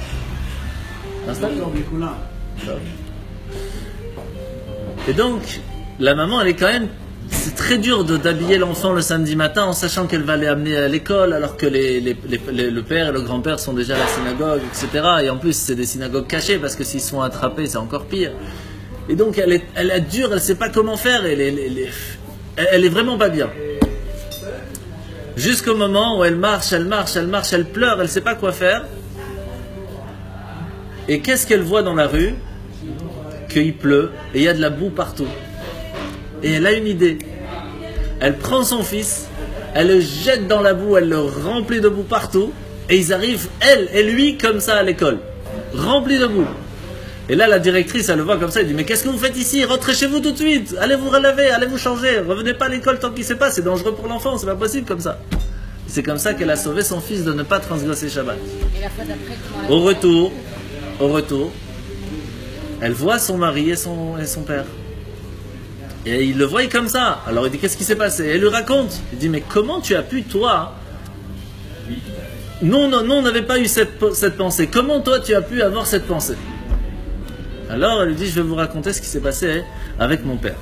Et donc, la maman elle est quand même... C'est très dur d'habiller l'enfant le samedi matin en sachant qu'elle va les amener à l'école alors que le père et le grand-père sont déjà à la synagogue, etc. Et en plus, c'est des synagogues cachées parce que s'ils se font attraper, c'est encore pire. Et donc, elle est dure, elle ne sait pas comment faire, elle est vraiment pas bien. Jusqu'au moment où elle marche, elle pleure, elle ne sait pas quoi faire. Et qu'est-ce qu'elle voit dans la rue? Qu'il pleut et il y a de la boue partout. Et elle a une idée. Elle prend son fils, elle le jette dans la boue, elle le remplit de boue partout, et ils arrivent, elle et lui, comme ça à l'école, remplis de boue. Et là, la directrice, elle le voit comme ça, elle dit mais qu'est-ce que vous faites ici? Rentrez chez vous tout de suite, allez vous relaver, allez vous changer, revenez pas à l'école tant qu'il ne sait pas, c'est dangereux pour l'enfant, c'est pas possible comme ça. C'est comme ça qu'elle a sauvé son fils de ne pas transgresser Shabbat. Et la fois d'après, comment Au retour, elle voit son mari et son père. Et il le voit comme ça. Alors il dit qu'est-ce qui s'est passé? Elle lui raconte. Il dit mais comment tu as pu toi? Non, on n'avait pas eu cette pensée. Comment toi tu as pu avoir cette pensée? Alors elle lui dit je vais vous raconter ce qui s'est passé avec mon père,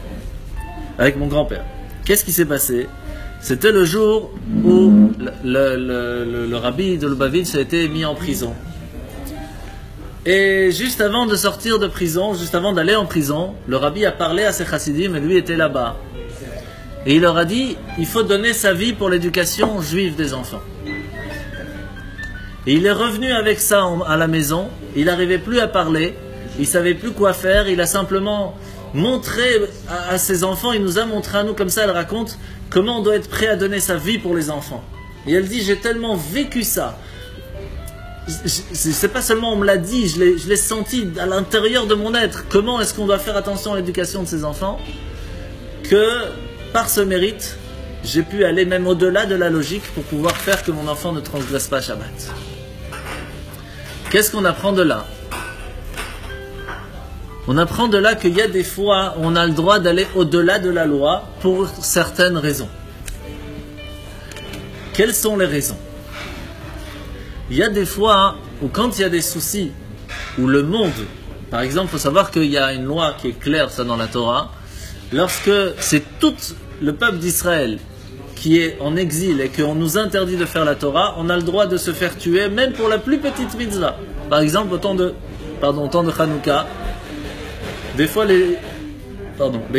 avec mon grand-père. Qu'est-ce qui s'est passé? C'était le jour où le rabbi de Lubavitch a été mis en prison. Et juste avant de sortir de prison, juste avant d'aller en prison, le rabbi a parlé à ses chassidim et lui était là-bas. Et il leur a dit, il faut donner sa vie pour l'éducation juive des enfants. Et il est revenu avec ça à la maison, il n'arrivait plus à parler, il ne savait plus quoi faire, il a simplement montré à ses enfants, il nous a montré à nous, comme ça elle raconte, comment on doit être prêt à donner sa vie pour les enfants. Et elle dit, j'ai tellement vécu ça. C'est pas seulement on me l'a dit, je l'ai senti à l'intérieur de mon être. Comment est-ce qu'on doit faire attention à l'éducation de ses enfants? Que par ce mérite, j'ai pu aller même au-delà de la logique pour pouvoir faire que mon enfant ne transgresse pas Shabbat. Qu'est-ce qu'on apprend de là? On apprend de là qu'il y a des fois où on a le droit d'aller au-delà de la loi pour certaines raisons. Quelles sont les raisons? Il y a des fois où quand il y a des soucis, où le monde, par exemple, il faut savoir qu'il y a une loi qui est claire, ça dans la Torah, lorsque c'est tout le peuple d'Israël qui est en exil et qu'on nous interdit de faire la Torah, on a le droit de se faire tuer, même pour la plus petite mitzvah. Par exemple, au temps de Hanouka, des fois les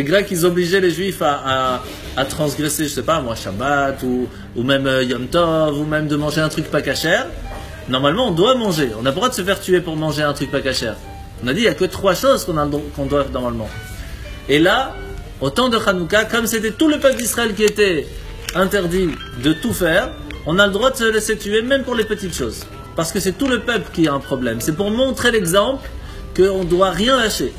Grecs, ils obligeaient les Juifs à transgresser, je sais pas moi, Shabbat, ou même Yom Tov, ou même de manger un truc pas kasher. Normalement, on doit manger. On n'a pas le droit de se faire tuer pour manger un truc pas kasher. On a dit, il n'y a que 3 choses qu'on doit normalement. Et là, au temps de Hanouka, comme c'était tout le peuple d'Israël qui était interdit de tout faire, on a le droit de se laisser tuer, même pour les petites choses. Parce que c'est tout le peuple qui a un problème. C'est pour montrer l'exemple qu'on ne doit rien lâcher.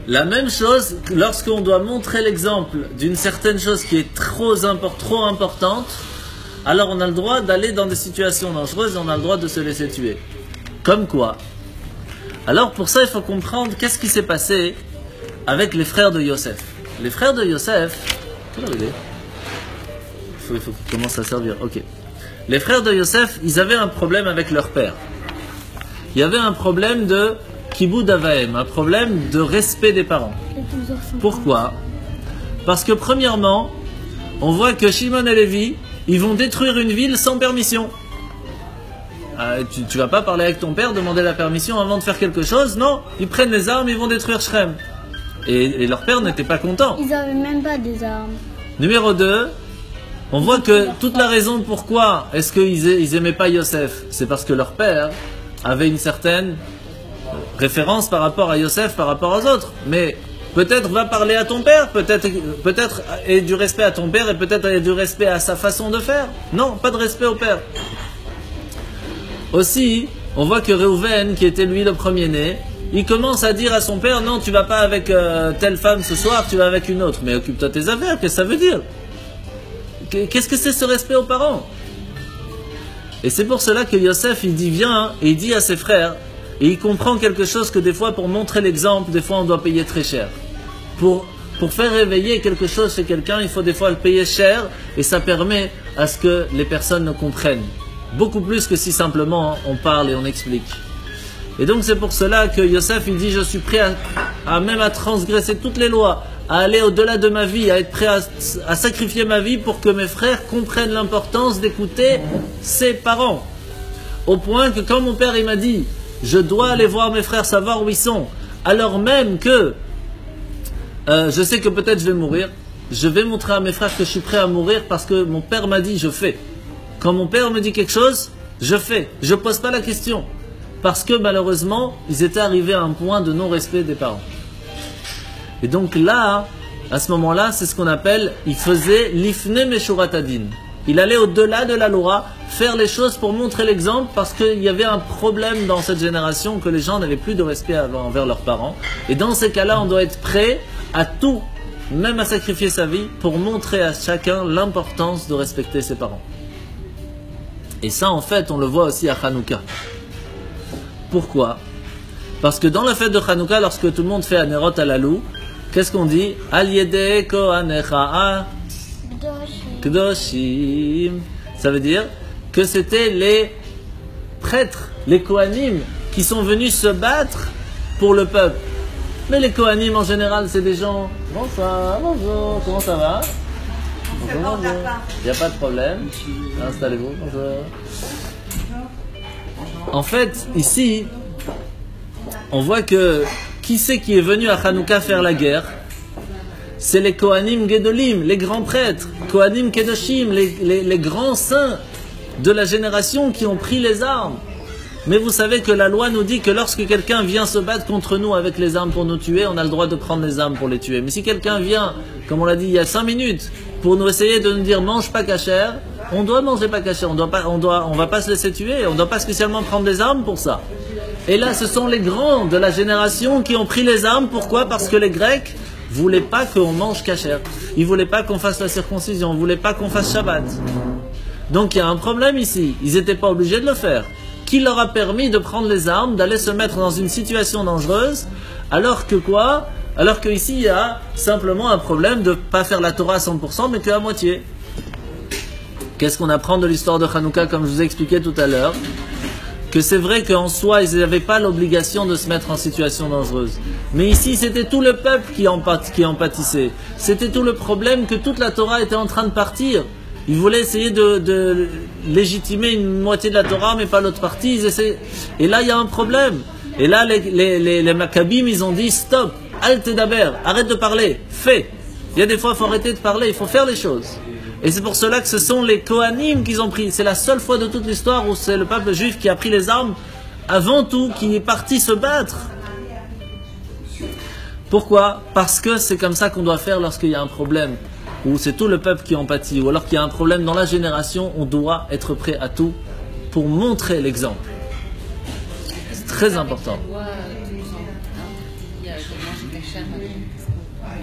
La même chose, lorsqu'on doit montrer l'exemple d'une certaine chose qui est trop importante, alors on a le droit d'aller dans des situations dangereuses et on a le droit de se laisser tuer. Comme quoi? Alors pour ça, il faut comprendre qu'est-ce qui s'est passé avec les frères de Yosef. Les frères de Yosef... Quelle heure il est? Il faut qu'ils commencent à servir. Ok. Les frères de Yosef, ils avaient un problème avec leur père. Il y avait un problème de Kibud Avaim, un problème de respect des parents. Pourquoi? Parce que premièrement, on voit que Shimon et Lévi, ils vont détruire une ville sans permission. Tu vas pas parler avec ton père, demander la permission avant de faire quelque chose? Non, ils prennent les armes, ils vont détruire Shrem. Et leur père n'était pas content. Ils n'avaient même pas des armes. Numéro 2, on voit que toute la raison pourquoi est-ce qu'ils n'aimaient pas Yosef, c'est parce que leur père avait une certaine référence par rapport à Yosef, par rapport aux autres. Mais Peut-être va parler à ton père, peut-être ait du respect à ton père et peut-être ait du respect à sa façon de faire. Non, pas de respect au père. Aussi, on voit que Réhouven, qui était lui le premier-né, il commence à dire à son père, non, tu vas pas avec telle femme ce soir, tu vas avec une autre. Mais occupe-toi de tes affaires, qu'est-ce que ça veut dire? Qu'est-ce que c'est ce respect aux parents? Et c'est pour cela que Yosef, il dit, viens, et il dit à ses frères, et il comprend quelque chose que des fois, pour montrer l'exemple, des fois on doit payer très cher. Pour faire réveiller quelque chose chez quelqu'un, il faut des fois le payer cher, et ça permet à ce que les personnes le comprennent. Beaucoup plus que si simplement on parle et on explique. Et donc c'est pour cela que Yosef, il dit, je suis prêt à transgresser toutes les lois, à aller au-delà de ma vie, à être prêt à sacrifier ma vie pour que mes frères comprennent l'importance d'écouter ses parents. Au point que quand mon père il m'a dit, je dois aller voir mes frères, savoir où ils sont, alors même que je sais que peut-être je vais mourir, je vais montrer à mes frères que je suis prêt à mourir parce que mon père m'a dit, je fais. Quand mon père me dit quelque chose, je fais. Je ne pose pas la question. Parce que malheureusement, ils étaient arrivés à un point de non-respect des parents. Et donc là, à ce moment-là, c'est ce qu'on appelle, il faisait l'ifne meshuratadin. Il allait au-delà de la loi, faire les choses pour montrer l'exemple, parce qu'il y avait un problème dans cette génération que les gens n'avaient plus de respect envers leurs parents. Et dans ces cas-là, on doit être prêt à tout, même à sacrifier sa vie, pour montrer à chacun l'importance de respecter ses parents. Et ça, en fait, on le voit aussi à Hanouka. Pourquoi? Parce que dans la fête de Hanouka, lorsque tout le monde fait Anerot Alalou, qu'est-ce qu'on dit? Al yedei kohanecha Kedoshim. Ça veut dire que c'était les prêtres, les Kohanim, qui sont venus se battre pour le peuple. Mais les Kohanim, en général, c'est des gens... Bonsoir, bonjour, comment ça va? Bonjour, bonjour. Il n'y a pas de problème. Installez-vous, bonjour. En fait, ici, on voit que qui c'est qui est venu à Hanouka faire la guerre? C'est les Kohanim Gedolim, les grands prêtres, Kohanim Kedoshim, les grands saints de la génération qui ont pris les armes. Mais vous savez que la loi nous dit que lorsque quelqu'un vient se battre contre nous avec les armes pour nous tuer, on a le droit de prendre les armes pour les tuer. Mais si quelqu'un vient, comme on l'a dit il y a 5 minutes, pour nous essayer de nous dire mange pas kasher, on doit manger pas kasher, on va pas se laisser tuer, on ne doit pas spécialement prendre des armes pour ça. Et là, ce sont les grands de la génération qui ont pris les armes. Pourquoi? Parce que les Grecs voulaient pas qu'on mange kasher. Ils voulaient pas qu'on fasse la circoncision, ils voulaient pas qu'on fasse Shabbat. Donc il y a un problème ici. Ils n'étaient pas obligés de le faire. Qui leur a permis de prendre les armes, d'aller se mettre dans une situation dangereuse, alors que quoi? Alors qu'ici il y a simplement un problème de ne pas faire la Torah à 100%, mais qu'à moitié. Qu'est-ce qu'on apprend de l'histoire de Hanouka, comme je vous ai expliqué tout à l'heure? Que c'est vrai qu'en soi, ils n'avaient pas l'obligation de se mettre en situation dangereuse. Mais ici, c'était tout le peuple qui en pâtissait. C'était tout le problème que toute la Torah était en train de partir. Ils voulaient essayer de légitimer une moitié de la Torah, mais pas l'autre partie. Et là, il y a un problème. Et là, les Maccabim, ils ont dit, stop, al tedaber, arrête de parler, fais. Il y a des fois, il faut arrêter de parler, il faut faire les choses. Et c'est pour cela que ce sont les Kohanim qu'ils ont pris. C'est la seule fois de toute l'histoire où c'est le peuple juif qui a pris les armes, avant tout, qui est parti se battre. Pourquoi? Parce que c'est comme ça qu'on doit faire lorsqu'il y a un problème, où c'est tout le peuple qui en pâtit, ou alors qu'il y a un problème dans la génération, on doit être prêt à tout pour montrer l'exemple. C'est très important.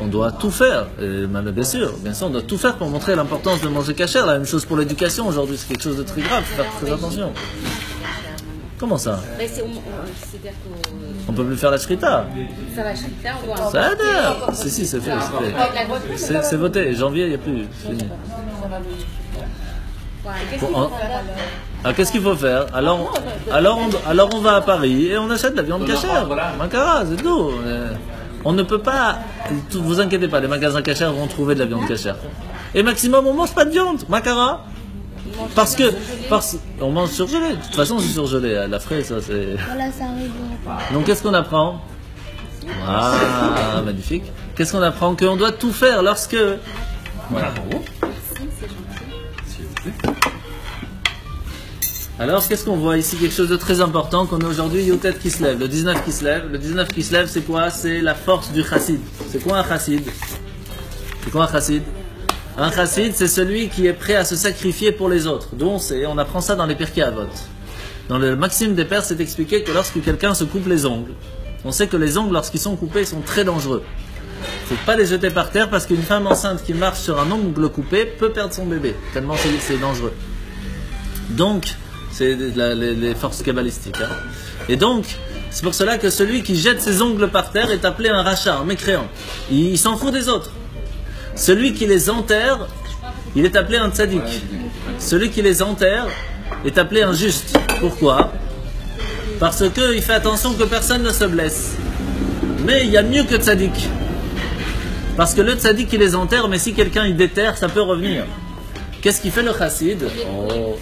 On doit tout faire, bien sûr, on doit tout faire pour montrer l'importance de manger kasher. La même chose pour l'éducation aujourd'hui, c'est quelque chose de très grave, il faut faire très attention. Comment ça? On peut plus faire la shrita. Faire la shrita, on doit... Ça aide. Si, c'est fait. C'est voté, janvier, il n'y a plus. Fini. Qu'est-ce qu'il faut faire? Alors on va à Paris et on achète de la viande kasher. Makara, c'est tout. On ne peut pas, vous inquiétez pas, les magasins kasher vont trouver de la viande kasher. Et maximum, on mange pas de viande, makara. Parce on mange surgelé. De toute façon, c'est surgelé. La fraise, ça c'est. Voilà, ça arrive. Donc, qu'est-ce qu'on apprend? Ah, magnifique. Qu'est-ce qu'on apprend? Qu'on doit tout faire lorsque. Voilà. Alors, qu'est-ce qu'on voit ici? Quelque chose de très important, qu'on a aujourd'hui Youtet qui se lève, le 19 qui se lève. Le 19 qui se lève, c'est quoi? C'est la force du chassid. C'est quoi un chassid? C'est quoi un chassid? Un chassid, c'est celui qui est prêt à se sacrifier pour les autres. Donc, on apprend ça dans les Pirkei Avot. Dans le Maxime des Pères, c'est expliqué que lorsque quelqu'un se coupe les ongles, on sait que les ongles, lorsqu'ils sont coupés, sont très dangereux. Il ne faut pas les jeter par terre parce qu'une femme enceinte qui marche sur un ongle coupé peut perdre son bébé, tellement c'est dangereux. Donc, c'est les forces kabbalistiques. Hein. Et donc, c'est pour cela que celui qui jette ses ongles par terre est appelé un rachat, un mécréant. Il s'en fout des autres. Celui qui les enterre, il est appelé un tzaddik. Celui qui les enterre est appelé un juste. Pourquoi? Parce qu'il fait attention que personne ne se blesse. Mais il y a mieux que tzaddik. Parce que le tzaddik il les enterre, mais si quelqu'un il déterre, ça peut revenir. Qu'est-ce qu'il fait le chassid?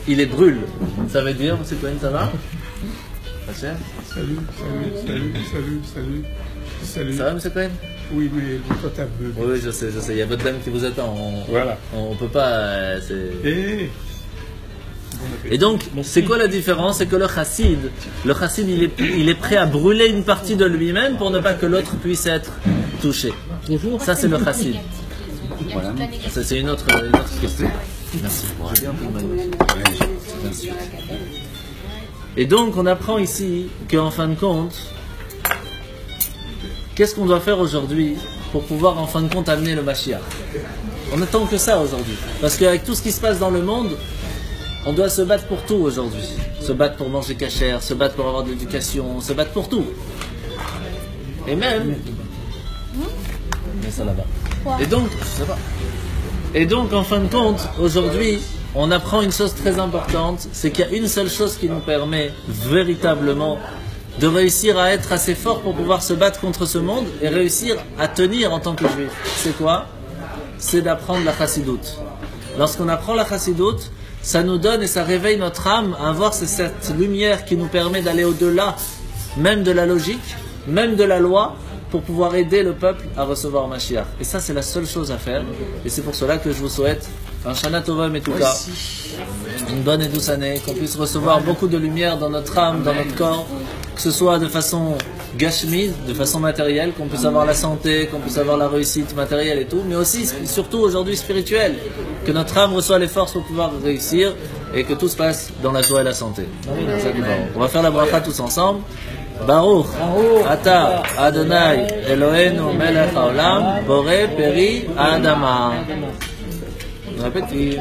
Il les brûle. Ça veut dire, M. Cohen, ça va? Salut. Ça va, M. Cohen? Oui, mais toi t'as vu. Oui, je sais. Il y a votre dame qui vous attend. Voilà. On peut pas. Et donc, c'est quoi la différence? C'est que le chassid, il est prêt à brûler une partie de lui-même pour ne pas que l'autre puisse être touché. Ça, c'est le chassid. Voilà. C'est une autre question. Merci. Merci. Et donc, on apprend ici qu'en fin de compte, qu'est-ce qu'on doit faire aujourd'hui pour pouvoir en fin de compte amener le Mashiach? On n'attend que ça aujourd'hui. Parce qu'avec tout ce qui se passe dans le monde, on doit se battre pour tout aujourd'hui. Se battre pour manger cachère, se battre pour avoir de l'éducation, se battre pour tout. Et même... Mais ça là-bas. Et donc, en fin de compte, aujourd'hui, on apprend une chose très importante, c'est qu'il y a une seule chose qui nous permet véritablement de réussir à être assez fort pour pouvoir se battre contre ce monde et réussir à tenir en tant que juif. C'est quoi? C'est d'apprendre la chassidoute. Lorsqu'on apprend la chassidoute, ça nous donne et ça réveille notre âme à voir cette lumière qui nous permet d'aller au-delà, même de la logique, même de la loi, pour pouvoir aider le peuple à recevoir Mashiach. Et ça, c'est la seule chose à faire. Et c'est pour cela que je vous souhaite un Shana Tova Metuka, une bonne et douce année, qu'on puisse recevoir beaucoup de lumière dans notre âme, dans notre corps, que ce soit de façon gashmi, de façon matérielle, qu'on puisse avoir la santé, qu'on puisse avoir la réussite matérielle et tout, mais aussi, surtout aujourd'hui spirituelle, que notre âme reçoit les forces pour pouvoir réussir et que tout se passe dans la joie et la santé. On va faire la bracha tous ensemble. Baruch, Ata, Adonai, Eloheinu, Melech Haolam, Boré, Peri, Adama. Répétez.